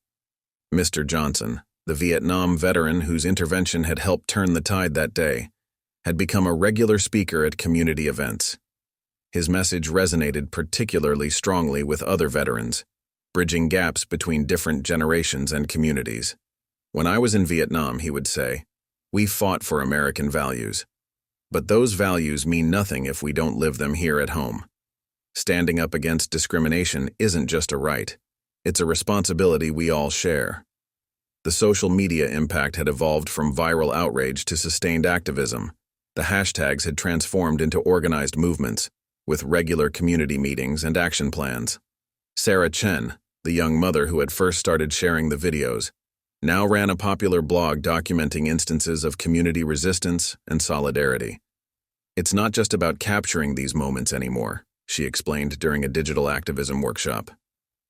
S1: Mr. Johnson, the Vietnam veteran whose intervention had helped turn the tide that day, had become a regular speaker at community events. His message resonated particularly strongly with other veterans, bridging gaps between different generations and communities. When I was in Vietnam, he would say, we fought for American values. But those values mean nothing if we don't live them here at home. Standing up against discrimination isn't just a right. It's a responsibility we all share. The social media impact had evolved from viral outrage to sustained activism. The hashtags had transformed into organized movements, with regular community meetings and action plans. Sarah Chen, the young mother who had first started sharing the videos, now ran a popular blog documenting instances of community resistance and solidarity. It's not just about capturing these moments anymore, she explained during a digital activism workshop.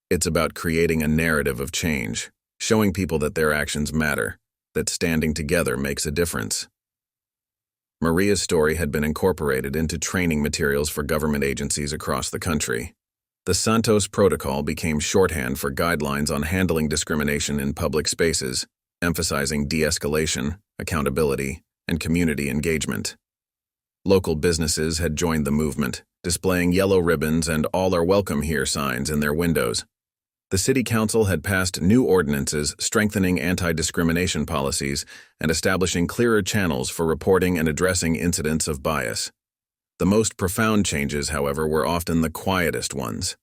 S1: It's about creating a narrative of change, showing people that their actions matter, that standing together makes a difference. Maria's story had been incorporated into training materials for government agencies across the country. The Santos Protocol became shorthand for guidelines on handling discrimination in public spaces, emphasizing de-escalation, accountability, and community engagement. Local businesses had joined the movement, displaying yellow ribbons and "All are welcome here" signs in their windows. The City Council had passed new ordinances strengthening anti-discrimination policies and establishing clearer channels for reporting and addressing incidents of bias. The most profound changes, however, were often the quietest ones.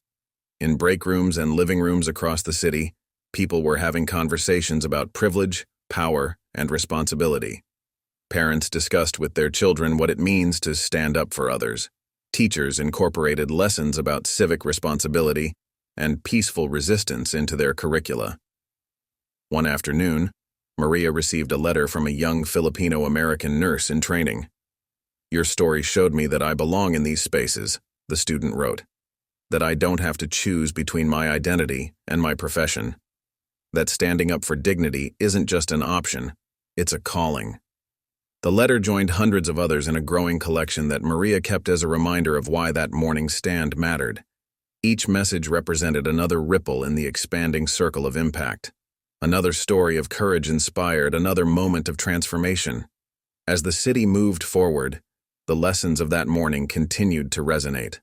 S1: In break rooms and living rooms across the city, people were having conversations about privilege, power, and responsibility. Parents discussed with their children what it means to stand up for others. Teachers incorporated lessons about civic responsibility and peaceful resistance into their curricula. One afternoon, Maria received a letter from a young Filipino-American nurse in training. "Your story showed me that I belong in these spaces," the student wrote. "That I don't have to choose between my identity and my profession. That standing up for dignity isn't just an option, it's a calling." The letter joined hundreds of others in a growing collection that Maria kept as a reminder of why that morning's stand mattered. Each message represented another ripple in the expanding circle of impact. Another story of courage inspired, another moment of transformation. As the city moved forward, the lessons of that morning continued to resonate.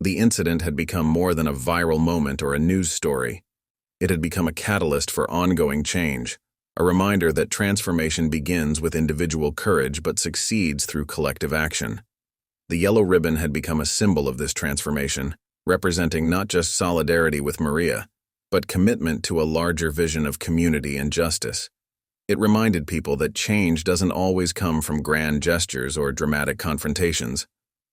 S1: The incident had become more than a viral moment or a news story. It had become a catalyst for ongoing change, a reminder that transformation begins with individual courage but succeeds through collective action. The yellow ribbon had become a symbol of this transformation, representing not just solidarity with Maria, but commitment to a larger vision of community and justice. It reminded people that change doesn't always come from grand gestures or dramatic confrontations.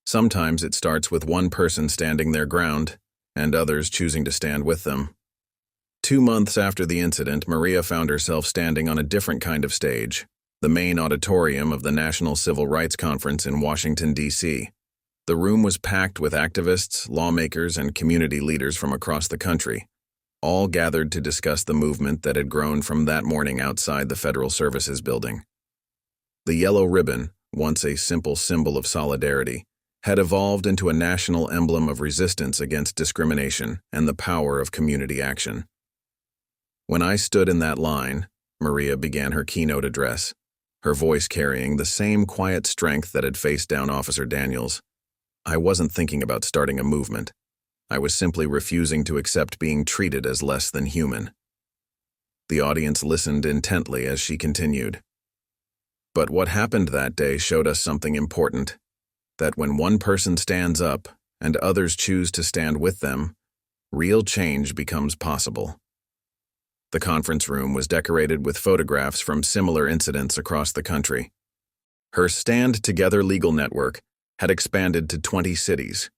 S1: Sometimes it starts with one person standing their ground, and others choosing to stand with them. 2 months after the incident, Maria found herself standing on a different kind of stage, the main auditorium of the National Civil Rights Conference in Washington, D.C. The room was packed with activists, lawmakers, and community leaders from across the country, all gathered to discuss the movement that had grown from that morning outside the Federal Services Building. The yellow ribbon, once a simple symbol of solidarity, had evolved into a national emblem of resistance against discrimination and the power of community action. "When I stood in that line," Maria began her keynote address, her voice carrying the same quiet strength that had faced down Officer Daniels, "I wasn't thinking about starting a movement. I was simply refusing to accept being treated as less than human." The audience listened intently as she continued. "But what happened that day showed us something important, that when one person stands up and others choose to stand with them, real change becomes possible." The conference room was decorated with photographs from similar incidents across the country. Her Stand Together legal network had expanded to 20 cities,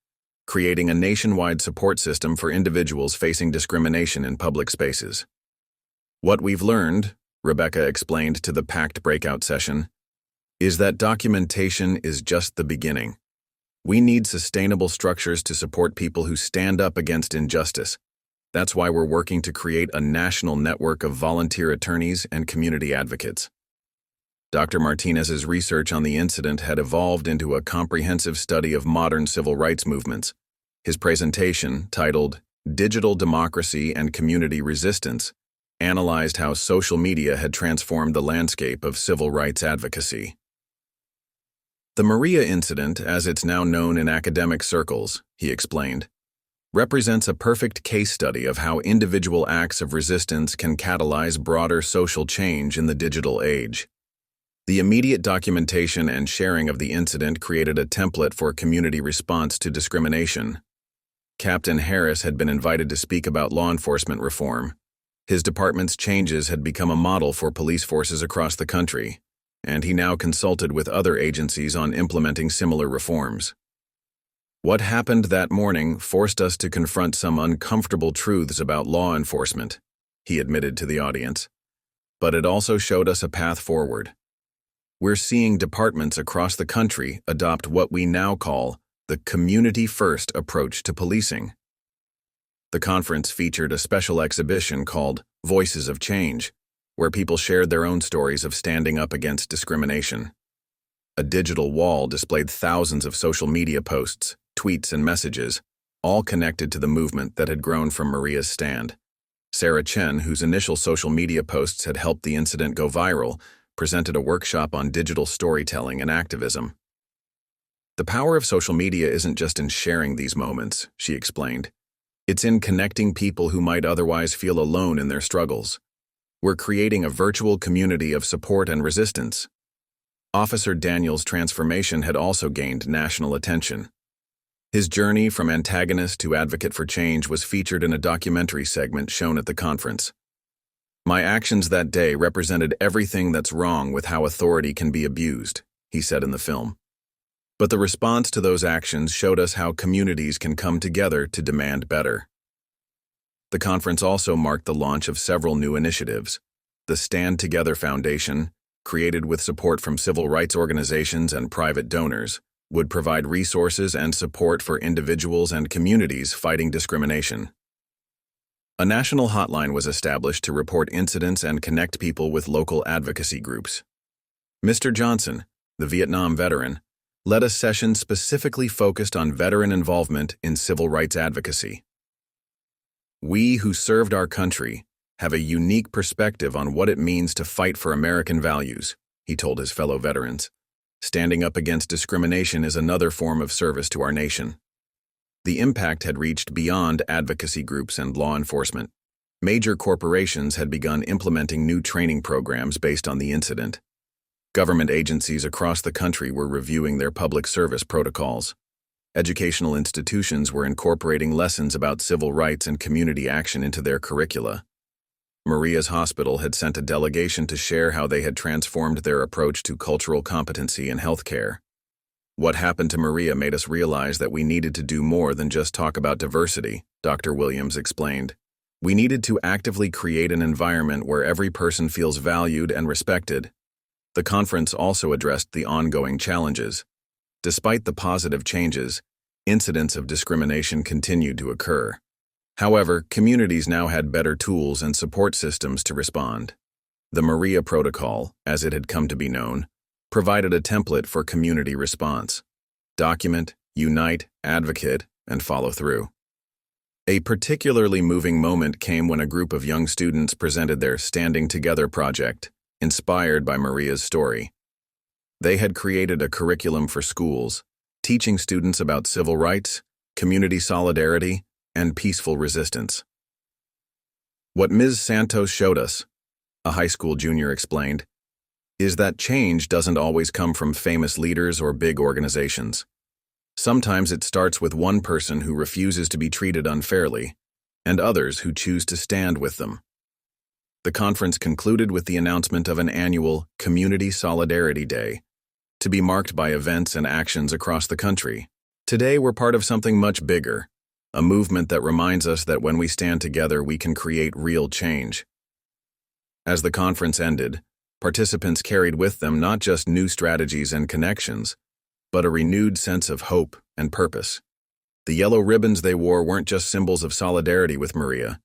S1: creating a nationwide support system for individuals facing discrimination in public spaces. "What we've learned," Rebecca explained to the packed breakout session, "is that documentation is just the beginning. We need sustainable structures to support people who stand up against injustice. That's why we're working to create a national network of volunteer attorneys and community advocates. Dr. Martinez's research on the incident had evolved into a comprehensive study of modern civil rights movements. His presentation, titled Digital Democracy and Community Resistance, analyzed how social media had transformed the landscape of civil rights advocacy. The Maria incident, as it's now known in academic circles, he explained, represents a perfect case study of how individual acts of resistance can catalyze broader social change in the digital age. The immediate documentation and sharing of the incident created a template for community response to discrimination. Captain Harris had been invited to speak about law enforcement reform. His department's changes had become a model for police forces across the country, and he now consulted with other agencies on implementing similar reforms. What happened that morning forced us to confront some uncomfortable truths about law enforcement, he admitted to the audience. But it also showed us a path forward. We're seeing departments across the country adopt what we now call the community-first approach to policing. The conference featured a special exhibition called Voices of Change, where people shared their own stories of standing up against discrimination. A digital wall displayed thousands of social media posts, tweets, and messages, all connected to the movement that had grown from Maria's stand. Sarah Chen, whose initial social media posts had helped the incident go viral, presented a workshop on digital storytelling and activism. The power of social media isn't just in sharing these moments, she explained. It's in connecting people who might otherwise feel alone in their struggles. We're creating a virtual community of support and resistance. Officer Daniel's transformation had also gained national attention. His journey from antagonist to advocate for change was featured in a documentary segment shown at the conference. My actions that day represented everything that's wrong with how authority can be abused, he said in the film. But the response to those actions showed us how communities can come together to demand better. The conference also marked the launch of several new initiatives. The Stand Together Foundation, created with support from civil rights organizations and private donors, would provide resources and support for individuals and communities fighting discrimination. A national hotline was established to report incidents and connect people with local advocacy groups. Mr. Johnson, the Vietnam veteran, led a session specifically focused on veteran involvement in civil rights advocacy. We who served our country have a unique perspective on what it means to fight for American values, he told his fellow veterans. Standing up against discrimination is another form of service to our nation. The impact had reached beyond advocacy groups and law enforcement. Major corporations had begun implementing new training programs based on the incident. Government agencies across the country were reviewing their public service protocols. Educational institutions were incorporating lessons about civil rights and community action into their curricula. Maria's hospital had sent a delegation to share how they had transformed their approach to cultural competency in healthcare. What happened to Maria made us realize that we needed to do more than just talk about diversity, Dr. Williams explained. We needed to actively create an environment where every person feels valued and respected. The conference also addressed the ongoing challenges. Despite the positive changes, incidents of discrimination continued to occur. However, communities now had better tools and support systems to respond. The Maria Protocol, as it had come to be known, provided a template for community response. Document, unite, advocate, and follow through. A particularly moving moment came when a group of young students presented their Standing Together project, inspired by Maria's story. They had created a curriculum for schools, teaching students about civil rights, community solidarity, and peaceful resistance. What Ms. Santos showed us, a high school junior explained, is that change doesn't always come from famous leaders or big organizations. Sometimes it starts with one person who refuses to be treated unfairly, and others who choose to stand with them. The conference concluded with the announcement of an annual Community Solidarity Day, to be marked by events and actions across the country. Today we're part of something much bigger, a movement that reminds us that when we stand together we can create real change. As the conference ended, participants carried with them not just new strategies and connections, but a renewed sense of hope and purpose. The yellow ribbons they wore weren't just symbols of solidarity with Maria.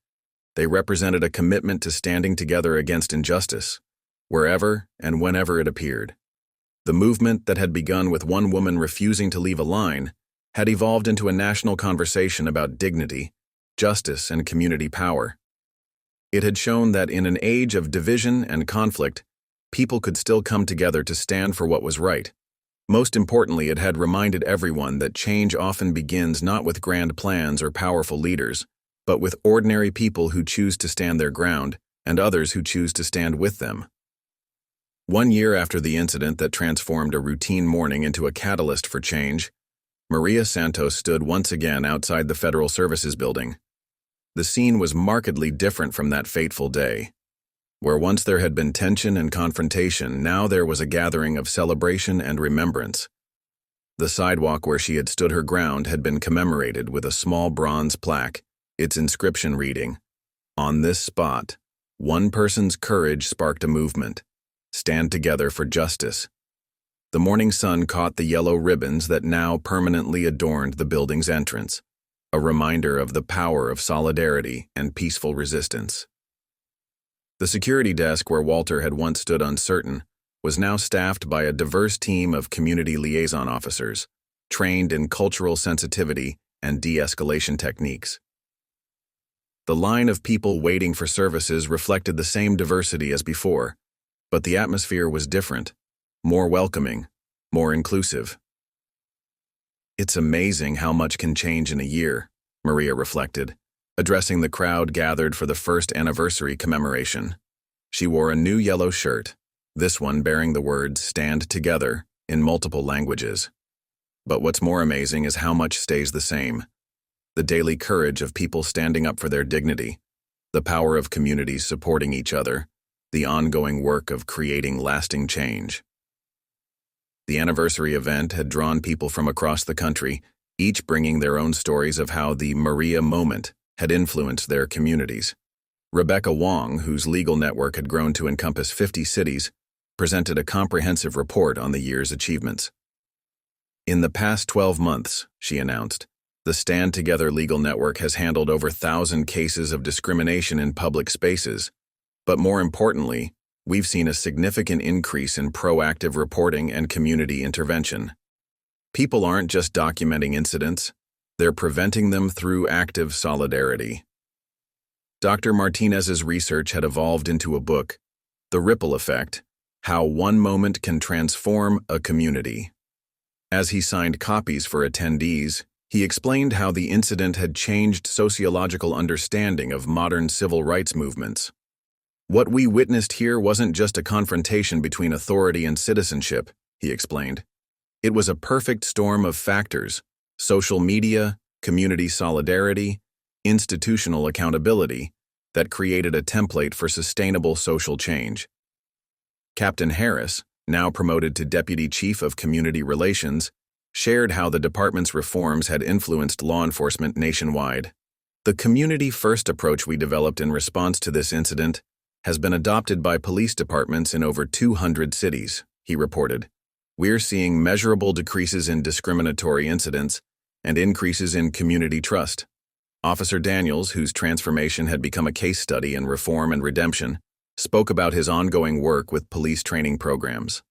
S1: They represented a commitment to standing together against injustice, wherever and whenever it appeared. The movement that had begun with one woman refusing to leave a line had evolved into a national conversation about dignity, justice, and community power. It had shown that in an age of division and conflict, people could still come together to stand for what was right. Most importantly, it had reminded everyone that change often begins not with grand plans or powerful leaders, but with ordinary people who choose to stand their ground and others who choose to stand with them. 1 year after the incident that transformed a routine morning into a catalyst for change, Maria Santos stood once again outside the Federal Services Building. The scene was markedly different from that fateful day. Where once there had been tension and confrontation, now there was a gathering of celebration and remembrance. The sidewalk where she had stood her ground had been commemorated with a small bronze plaque, its inscription reading, "On this spot, one person's courage sparked a movement. Stand together for justice." The morning sun caught the yellow ribbons that now permanently adorned the building's entrance, a reminder of the power of solidarity and peaceful resistance. The security desk where Walter had once stood uncertain was now staffed by a diverse team of community liaison officers, trained in cultural sensitivity and de-escalation techniques. The line of people waiting for services reflected the same diversity as before, but the atmosphere was different, more welcoming, more inclusive. It's amazing how much can change in a year, Maria reflected, addressing the crowd gathered for the first anniversary commemoration. She wore a new yellow shirt, this one bearing the words "Stand Together" in multiple languages. But what's more amazing is how much stays the same. The daily courage of people standing up for their dignity, the power of communities supporting each other, the ongoing work of creating lasting change. The anniversary event had drawn people from across the country, each bringing their own stories of how the Maria moment had influenced their communities. Rebecca Wong, whose legal network had grown to encompass 50 cities, presented a comprehensive report on the year's achievements. In the past 12 months, she announced, the Stand Together Legal Network has handled over 1,000 cases of discrimination in public spaces, but more importantly, we've seen a significant increase in proactive reporting and community intervention. People aren't just documenting incidents, they're preventing them through active solidarity. Dr. Martinez's research had evolved into a book, The Ripple Effect: How One Moment Can Transform a Community. As he signed copies for attendees, he explained how the incident had changed sociological understanding of modern civil rights movements. What we witnessed here wasn't just a confrontation between authority and citizenship, he explained. It was a perfect storm of factors: social media, community solidarity, institutional accountability, that created a template for sustainable social change. Captain Harris, now promoted to Deputy Chief of Community Relations, shared how the department's reforms had influenced law enforcement nationwide. The community-first approach we developed in response to this incident has been adopted by police departments in over 200 cities, he reported. We're seeing measurable decreases in discriminatory incidents and increases in community trust. Officer Daniels, whose transformation had become a case study in reform and redemption, spoke about his ongoing work with police training programs.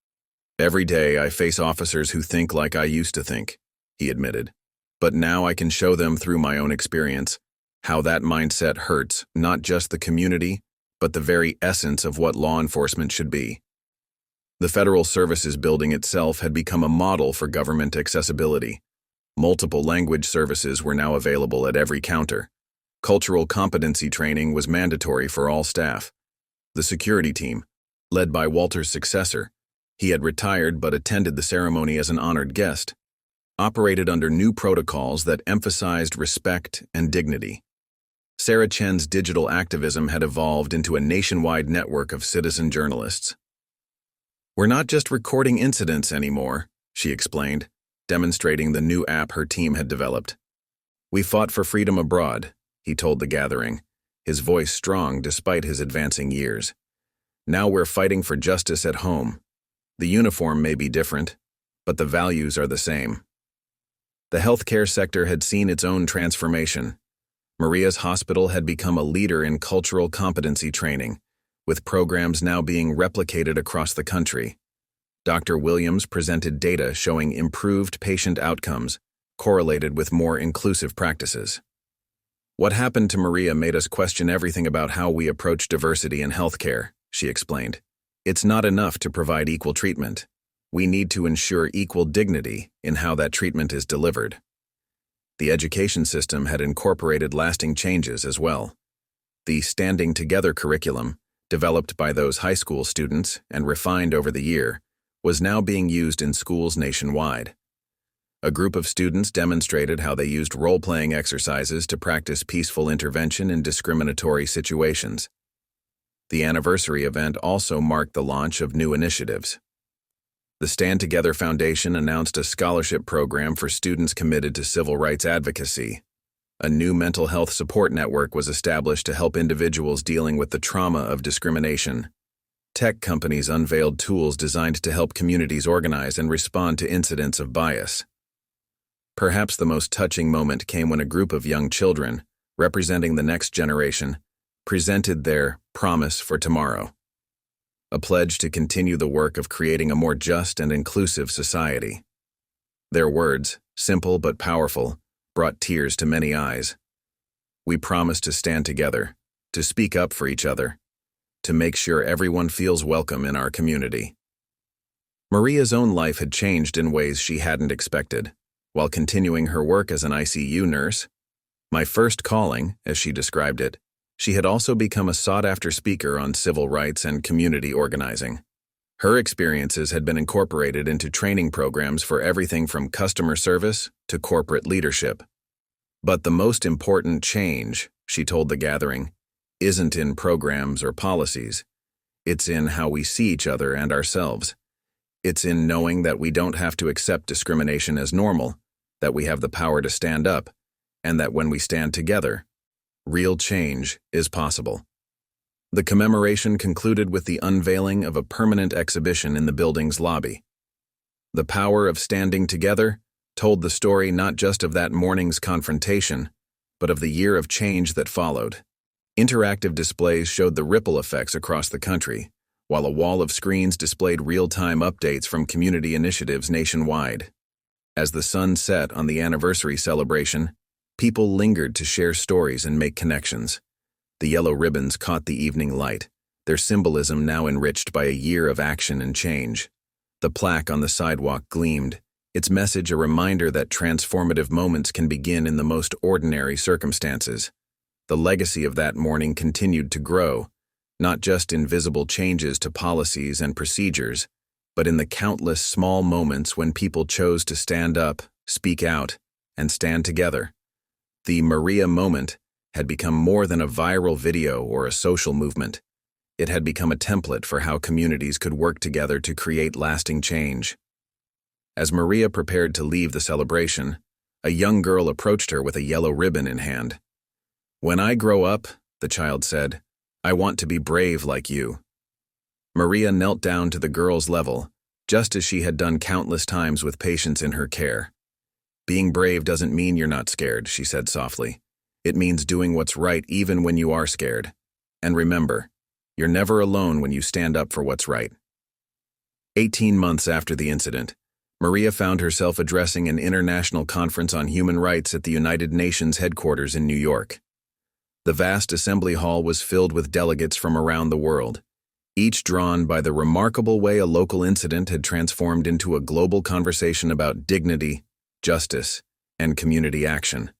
S1: Every day I face officers who think like I used to think, he admitted. But now I can show them through my own experience how that mindset hurts not just the community, but the very essence of what law enforcement should be. The Federal Services Building itself had become a model for government accessibility. Multiple language services were now available at every counter. Cultural competency training was mandatory for all staff. The security team, led by Walter's successor, he had retired but attended the ceremony as an honored guest, operated under new protocols that emphasized respect and dignity. Sarah Chen's digital activism had evolved into a nationwide network of citizen journalists. We're not just recording incidents anymore, she explained, demonstrating the new app her team had developed. We fought for freedom abroad, he told the gathering, his voice strong despite his advancing years. Now we're fighting for justice at home. The uniform may be different, but the values are the same. The healthcare sector had seen its own transformation. Maria's hospital had become a leader in cultural competency training, with programs now being replicated across the country. Dr. Williams presented data showing improved patient outcomes correlated with more inclusive practices. "What happened to Maria made us question everything about how we approach diversity in healthcare," she explained. "It's not enough to provide equal treatment. We need to ensure equal dignity in how that treatment is delivered." The education system had incorporated lasting changes as well. The Standing Together curriculum, developed by those high school students and refined over the year, was now being used in schools nationwide. A group of students demonstrated how they used role-playing exercises to practice peaceful intervention in discriminatory situations. The anniversary event also marked the launch of new initiatives. The Stand Together Foundation announced a scholarship program for students committed to civil rights advocacy. A new mental health support network was established to help individuals dealing with the trauma of discrimination. Tech companies unveiled tools designed to help communities organize and respond to incidents of bias. Perhaps the most touching moment came when a group of young children, representing the next generation, presented their promise for tomorrow, a pledge to continue the work of creating a more just and inclusive society. Their words, simple but powerful, brought tears to many eyes. "We promise to stand together, to speak up for each other, to make sure everyone feels welcome in our community." Maria's own life had changed in ways she hadn't expected. While continuing her work as an ICU nurse, "my first calling," as she described it, she had also become a sought-after speaker on civil rights and community organizing. Her experiences had been incorporated into training programs for everything from customer service to corporate leadership. "But the most important change," she told the gathering, "isn't in programs or policies. It's in how we see each other and ourselves. It's in knowing that we don't have to accept discrimination as normal, that we have the power to stand up, and that when we stand together, real change is possible." The commemoration concluded with the unveiling of a permanent exhibition in the building's lobby. The power of standing together told the story not just of that morning's confrontation, but of the year of change that followed. Interactive displays showed the ripple effects across the country, while a wall of screens displayed real-time updates from community initiatives nationwide. As the sun set on the anniversary celebration, people lingered to share stories and make connections. The yellow ribbons caught the evening light, their symbolism now enriched by a year of action and change. The plaque on the sidewalk gleamed, its message a reminder that transformative moments can begin in the most ordinary circumstances. The legacy of that morning continued to grow, not just in visible changes to policies and procedures, but in the countless small moments when people chose to stand up, speak out, and stand together. The Maria moment had become more than a viral video or a social movement. It had become a template for how communities could work together to create lasting change. As Maria prepared to leave the celebration, a young girl approached her with a yellow ribbon in hand. "When I grow up," the child said, "I want to be brave like you." Maria knelt down to the girl's level, just as she had done countless times with patients in her care. "Being brave doesn't mean you're not scared," she said softly. "It means doing what's right even when you are scared. And remember, you're never alone when you stand up for what's right." 18 months after the incident, Maria found herself addressing an international conference on human rights at the United Nations headquarters in New York. The vast assembly hall was filled with delegates from around the world, each drawn by the remarkable way a local incident had transformed into a global conversation about dignity, justice, and community action.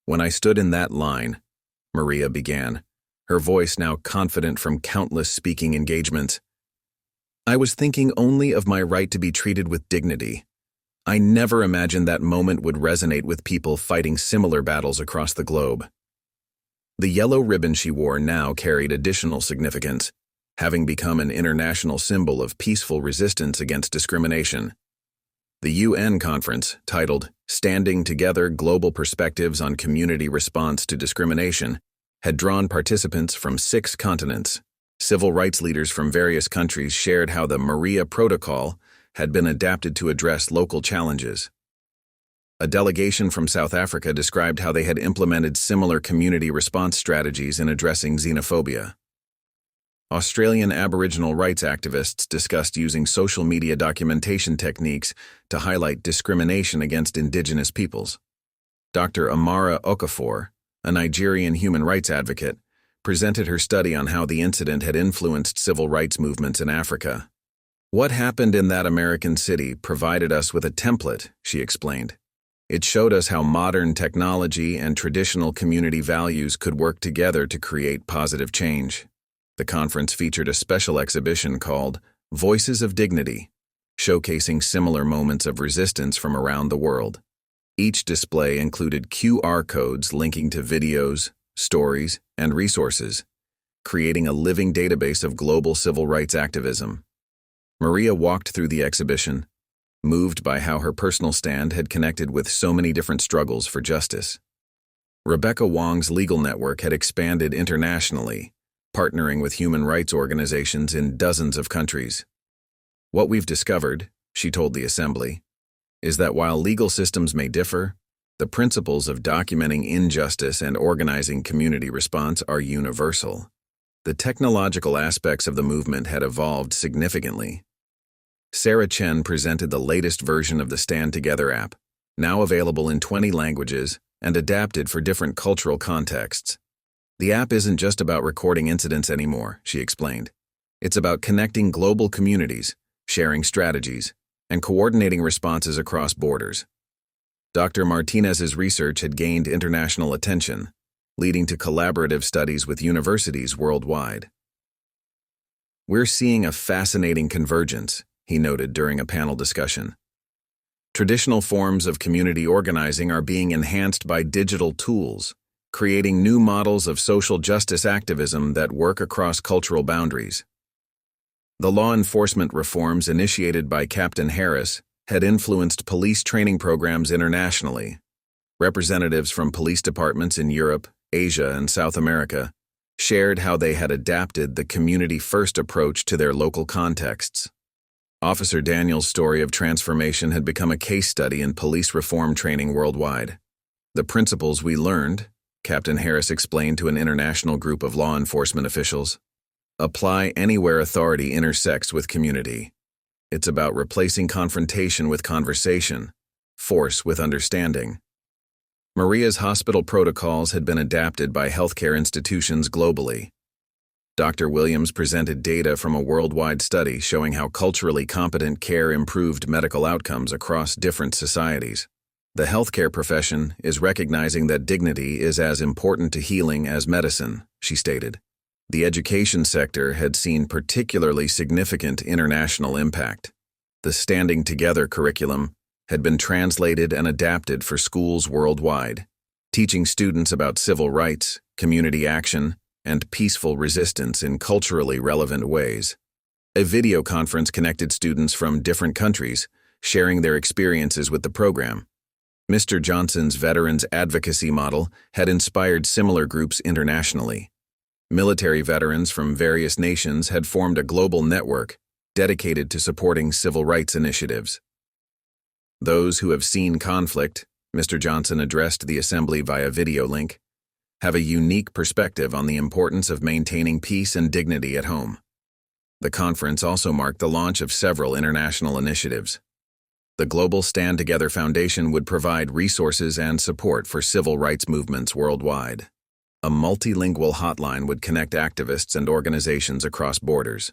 S1: "When I stood in that line," Maria began, her voice now confident from countless speaking engagements, "I was thinking only of my right to be treated with dignity. I never imagined that moment would resonate with people fighting similar battles across the globe." The yellow ribbon she wore now carried additional significance, having become an international symbol of peaceful resistance against discrimination. The UN conference, titled "Standing Together: Global Perspectives on Community Response to Discrimination," had drawn participants from 6 continents. Civil rights leaders from various countries shared how the Maria Protocol had been adapted to address local challenges. A delegation from South Africa described how they had implemented similar community response strategies in addressing xenophobia. Australian Aboriginal rights activists discussed using social media documentation techniques to highlight discrimination against Indigenous peoples. Dr. Amara Okafor, a Nigerian human rights advocate, presented her study on how the incident had influenced civil rights movements in Africa. "What happened in that American city provided us with a template," she explained. "It showed us how modern technology and traditional community values could work together to create positive change." The conference featured a special exhibition called Voices of Dignity, showcasing similar moments of resistance from around the world. Each display included QR codes linking to videos, stories, and resources, creating a living database of global civil rights activism. Maria walked through the exhibition, moved by how her personal stand had connected with so many different struggles for justice. Rebecca Wong's legal network had expanded internationally, partnering with human rights organizations in dozens of countries. "What we've discovered," she told the assembly, "is that while legal systems may differ, the principles of documenting injustice and organizing community response are universal." The technological aspects of the movement had evolved significantly. Sarah Chen presented the latest version of the Stand Together app, now available in 20 languages and adapted for different cultural contexts. "The app isn't just about recording incidents anymore," she explained. "It's about connecting global communities, sharing strategies, and coordinating responses across borders." Dr. Martinez's research had gained international attention, leading to collaborative studies with universities worldwide. "We're seeing a fascinating convergence," he noted during a panel discussion. "Traditional forms of community organizing are being enhanced by digital tools, creating new models of social justice activism that work across cultural boundaries." The law enforcement reforms initiated by Captain Harris had influenced police training programs internationally. Representatives from police departments in Europe, Asia, and South America shared how they had adapted the community-first approach to their local contexts. Officer Daniel's story of transformation had become a case study in police reform training worldwide. "The principles we learned," Captain Harris explained to an international group of law enforcement officials, "apply anywhere authority intersects with community. It's about replacing confrontation with conversation, force with understanding." Maria's hospital protocols had been adapted by healthcare institutions globally. Dr. Williams presented data from a worldwide study showing how culturally competent care improved medical outcomes across different societies. "The healthcare profession is recognizing that dignity is as important to healing as medicine," she stated. The education sector had seen particularly significant international impact. The Standing Together curriculum had been translated and adapted for schools worldwide, teaching students about civil rights, community action, and peaceful resistance in culturally relevant ways. A video conference connected students from different countries, sharing their experiences with the program. Mr. Johnson's Veterans Advocacy model had inspired similar groups internationally. Military veterans from various nations had formed a global network dedicated to supporting civil rights initiatives. "Those who have seen conflict," Mr. Johnson addressed the assembly via video link, "have a unique perspective on the importance of maintaining peace and dignity at home." The conference also marked the launch of several international initiatives. The Global Stand Together Foundation would provide resources and support for civil rights movements worldwide. A multilingual hotline would connect activists and organizations across borders.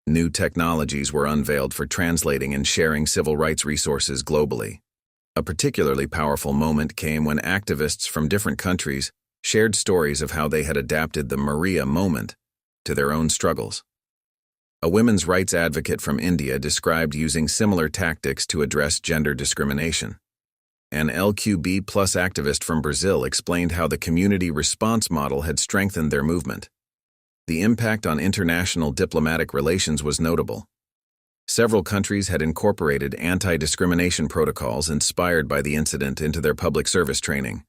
S1: New technologies were unveiled for translating and sharing civil rights resources globally. A particularly powerful moment came when activists from different countries shared stories of how they had adapted the Maria moment to their own struggles. A women's rights advocate from India described using similar tactics to address gender discrimination. An LQB+ activist from Brazil explained how the community response model had strengthened their movement. The impact on international diplomatic relations was notable. Several countries had incorporated anti-discrimination protocols inspired by the incident into their public service training.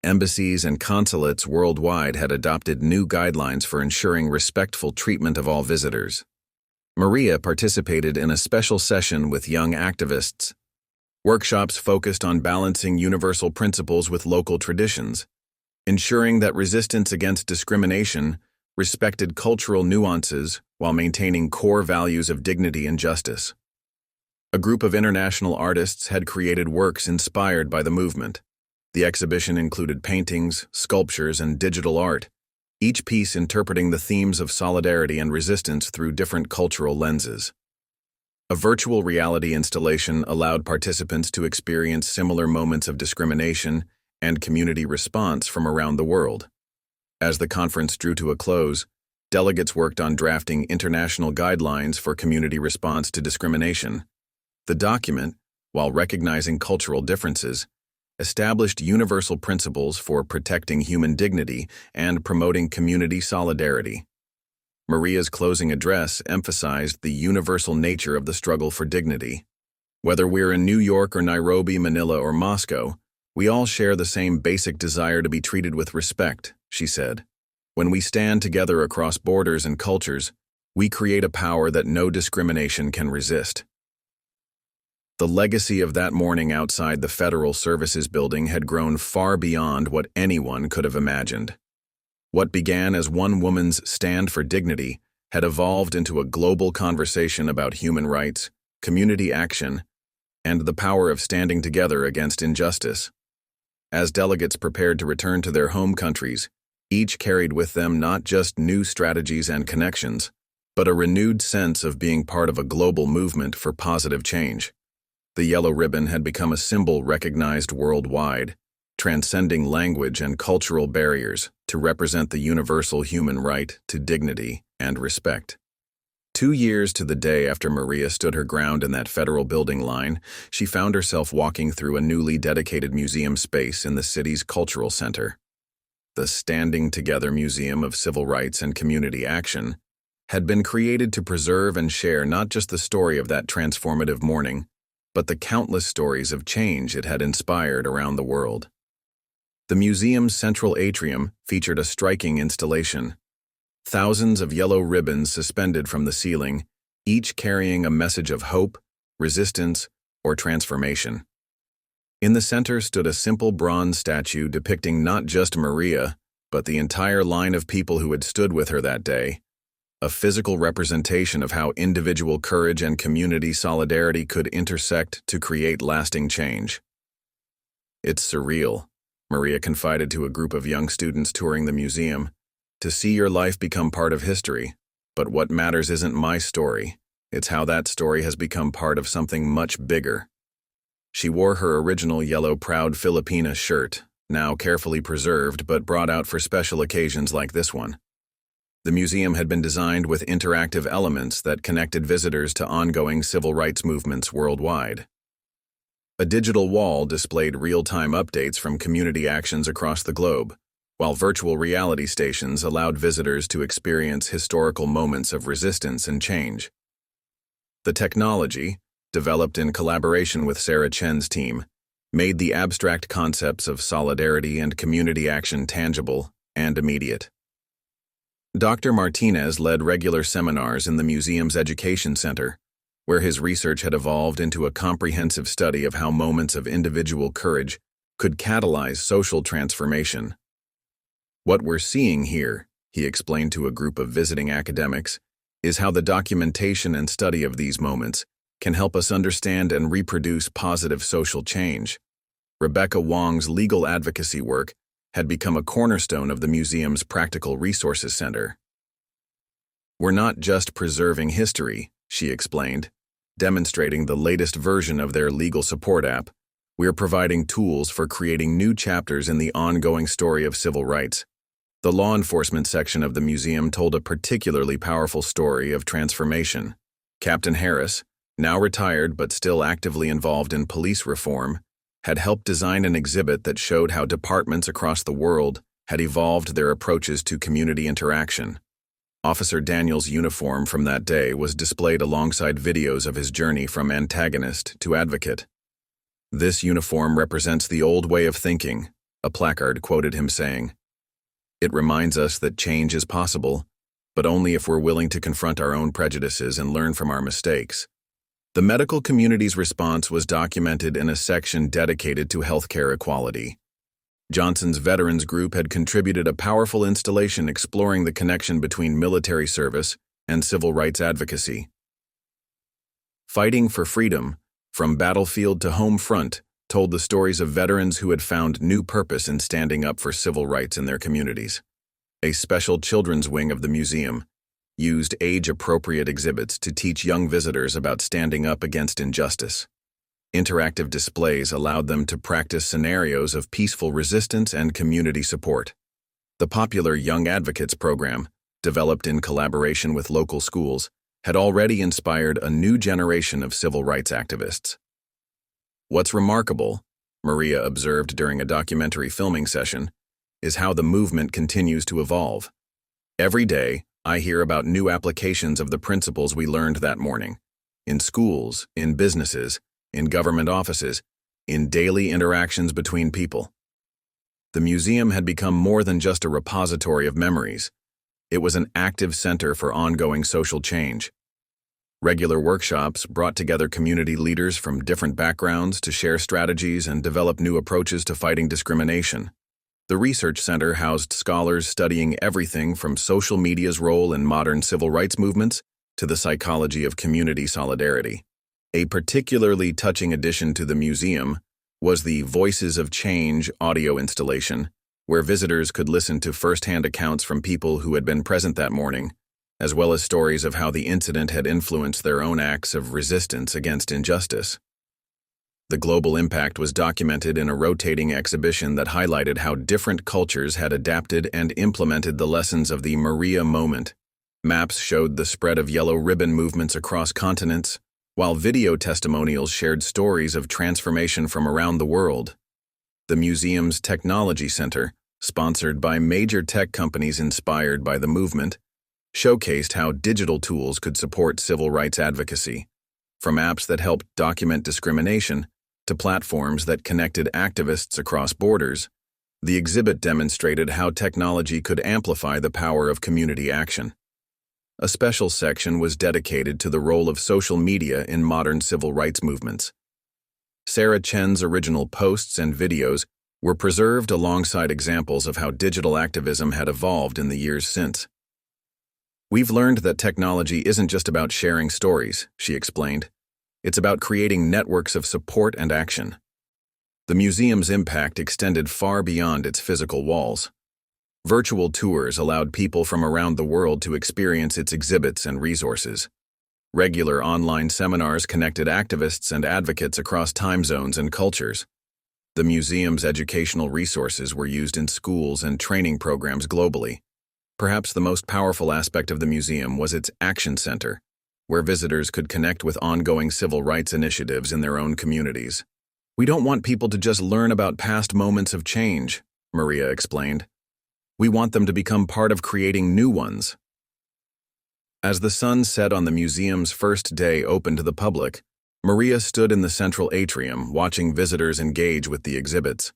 S1: Embassies and consulates worldwide had adopted new guidelines for ensuring respectful treatment of all visitors. Maria participated in a special session with young activists. Workshops focused on balancing universal principles with local traditions, ensuring that resistance against discrimination respected cultural nuances while maintaining core values of dignity and justice. A group of international artists had created works inspired by the movement. The exhibition included paintings, sculptures, and digital art, each piece interpreting the themes of solidarity and resistance through different cultural lenses. A virtual reality installation allowed participants to experience similar moments of discrimination and community response from around the world. As the conference drew to a close, delegates worked on drafting international guidelines for community response to discrimination. The document, while recognizing cultural differences, established universal principles for protecting human dignity and promoting community solidarity. Maria's closing address emphasized the universal nature of the struggle for dignity. Whether we're in New York or Nairobi, Manila, or Moscow, we all share the same basic desire to be treated with respect, she said. When we stand together across borders and cultures, we create a power that no discrimination can resist. The legacy of that morning outside the Federal Services Building had grown far beyond what anyone could have imagined. What began as one woman's stand for dignity had evolved into a global conversation about human rights, community action, and the power of standing together against injustice. As delegates prepared to return to their home countries, each carried with them not just new strategies and connections, but a renewed sense of being part of a global movement for positive change. The yellow ribbon had become a symbol recognized worldwide, transcending language and cultural barriers to represent the universal human right to dignity and respect. 2 years to the day after Maria stood her ground in that federal building line, she found herself walking through a newly dedicated museum space in the city's cultural center. The Standing Together Museum of Civil Rights and Community Action had been created to preserve and share not just the story of that transformative morning, but the countless stories of change it had inspired around the world. The museum's central atrium featured a striking installation. Thousands of yellow ribbons suspended from the ceiling, each carrying a message of hope, resistance, or transformation. In the center stood a simple bronze statue depicting not just Maria, but the entire line of people who had stood with her that day, a physical representation of how individual courage and community solidarity could intersect to create lasting change. "It's surreal," Maria confided to a group of young students touring the museum, "to see your life become part of history. But what matters isn't my story, it's how that story has become part of something much bigger." She wore her original yellow Proud Filipina shirt, now carefully preserved but brought out for special occasions like this one. The museum had been designed with interactive elements that connected visitors to ongoing civil rights movements worldwide. A digital wall displayed real-time updates from community actions across the globe, while virtual reality stations allowed visitors to experience historical moments of resistance and change. The technology, developed in collaboration with Sarah Chen's team, made the abstract concepts of solidarity and community action tangible and immediate. Dr. Martinez led regular seminars in the museum's education center, where his research had evolved into a comprehensive study of how moments of individual courage could catalyze social transformation. "What we're seeing here," he explained to a group of visiting academics, "is how the documentation and study of these moments can help us understand and reproduce positive social change." Rebecca Wong's legal advocacy work had become a cornerstone of the museum's Practical Resources Center. "We're not just preserving history," she explained, demonstrating the latest version of their legal support app. "We're providing tools for creating new chapters in the ongoing story of civil rights." The law enforcement section of the museum told a particularly powerful story of transformation. Captain Harris, now retired but still actively involved in police reform, had helped design an exhibit that showed how departments across the world had evolved their approaches to community interaction. Officer Daniel's uniform from that day was displayed alongside videos of his journey from antagonist to advocate. "This uniform represents the old way of thinking," a placard quoted him saying. "It reminds us that change is possible, but only if we're willing to confront our own prejudices and learn from our mistakes." The medical community's response was documented in a section dedicated to healthcare equality. Johnson's Veterans Group had contributed a powerful installation exploring the connection between military service and civil rights advocacy. Fighting for Freedom, From Battlefield to Home Front, told the stories of veterans who had found new purpose in standing up for civil rights in their communities. A special children's wing of the museum used age-appropriate exhibits to teach young visitors about standing up against injustice. Interactive displays allowed them to practice scenarios of peaceful resistance and community support. The popular Young Advocates program, developed in collaboration with local schools, had already inspired a new generation of civil rights activists. What's remarkable, Maria observed during a documentary filming session, is how the movement continues to evolve. Every day, I hear about new applications of the principles we learned that morning. In schools, in businesses, in government offices, in daily interactions between people. The museum had become more than just a repository of memories. It was an active center for ongoing social change. Regular workshops brought together community leaders from different backgrounds to share strategies and develop new approaches to fighting discrimination. The research center housed scholars studying everything from social media's role in modern civil rights movements to the psychology of community solidarity. A particularly touching addition to the museum was the Voices of Change audio installation, where visitors could listen to first-hand accounts from people who had been present that morning, as well as stories of how the incident had influenced their own acts of resistance against injustice. The global impact was documented in a rotating exhibition that highlighted how different cultures had adapted and implemented the lessons of the Maria moment. Maps showed the spread of yellow ribbon movements across continents, while video testimonials shared stories of transformation from around the world. The museum's Technology Center, sponsored by major tech companies inspired by the movement, showcased how digital tools could support civil rights advocacy, from apps that helped document discrimination to platforms that connected activists across borders. The exhibit demonstrated how technology could amplify the power of community action. A special section was dedicated to the role of social media in modern civil rights movements. Sarah Chen's original posts and videos were preserved alongside examples of how digital activism had evolved in the years since. "We've learned that technology isn't just about sharing stories," she explained. "It's about creating networks of support and action." The museum's impact extended far beyond its physical walls. Virtual tours allowed people from around the world to experience its exhibits and resources. Regular online seminars connected activists and advocates across time zones and cultures. The museum's educational resources were used in schools and training programs globally. Perhaps the most powerful aspect of the museum was its Action Center, where visitors could connect with ongoing civil rights initiatives in their own communities. "We don't want people to just learn about past moments of change," Maria explained. "We want them to become part of creating new ones." As the sun set on the museum's first day open to the public, Maria stood in the central atrium watching visitors engage with the exhibits.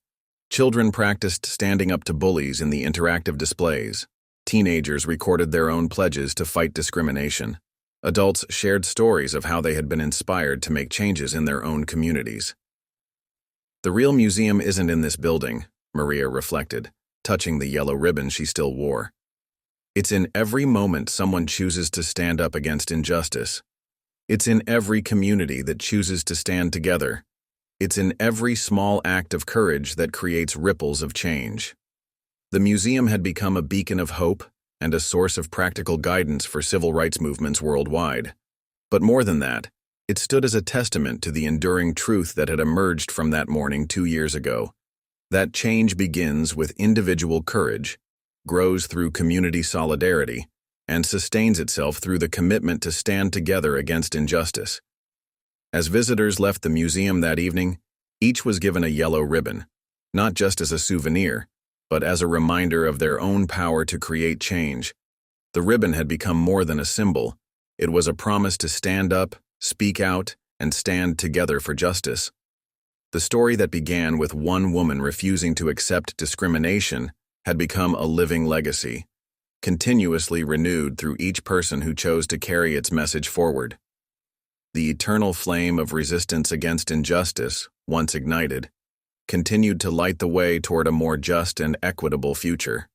S1: Children practiced standing up to bullies in the interactive displays. Teenagers recorded their own pledges to fight discrimination. Adults shared stories of how they had been inspired to make changes in their own communities. "The real museum isn't in this building," Maria reflected, touching the yellow ribbon she still wore. "It's in every moment someone chooses to stand up against injustice. It's in every community that chooses to stand together. It's in every small act of courage that creates ripples of change." The museum had become a beacon of hope and a source of practical guidance for civil rights movements worldwide. But more than that, it stood as a testament to the enduring truth that had emerged from that morning 2 years ago. That change begins with individual courage, grows through community solidarity, and sustains itself through the commitment to stand together against injustice. As visitors left the museum that evening, each was given a yellow ribbon, not just as a souvenir, but as a reminder of their own power to create change. The ribbon had become more than a symbol. It was a promise to stand up, speak out, and stand together for justice. The story that began with one woman refusing to accept discrimination had become a living legacy, continuously renewed through each person who chose to carry its message forward. The eternal flame of resistance against injustice, once ignited, continued to light the way toward a more just and equitable future.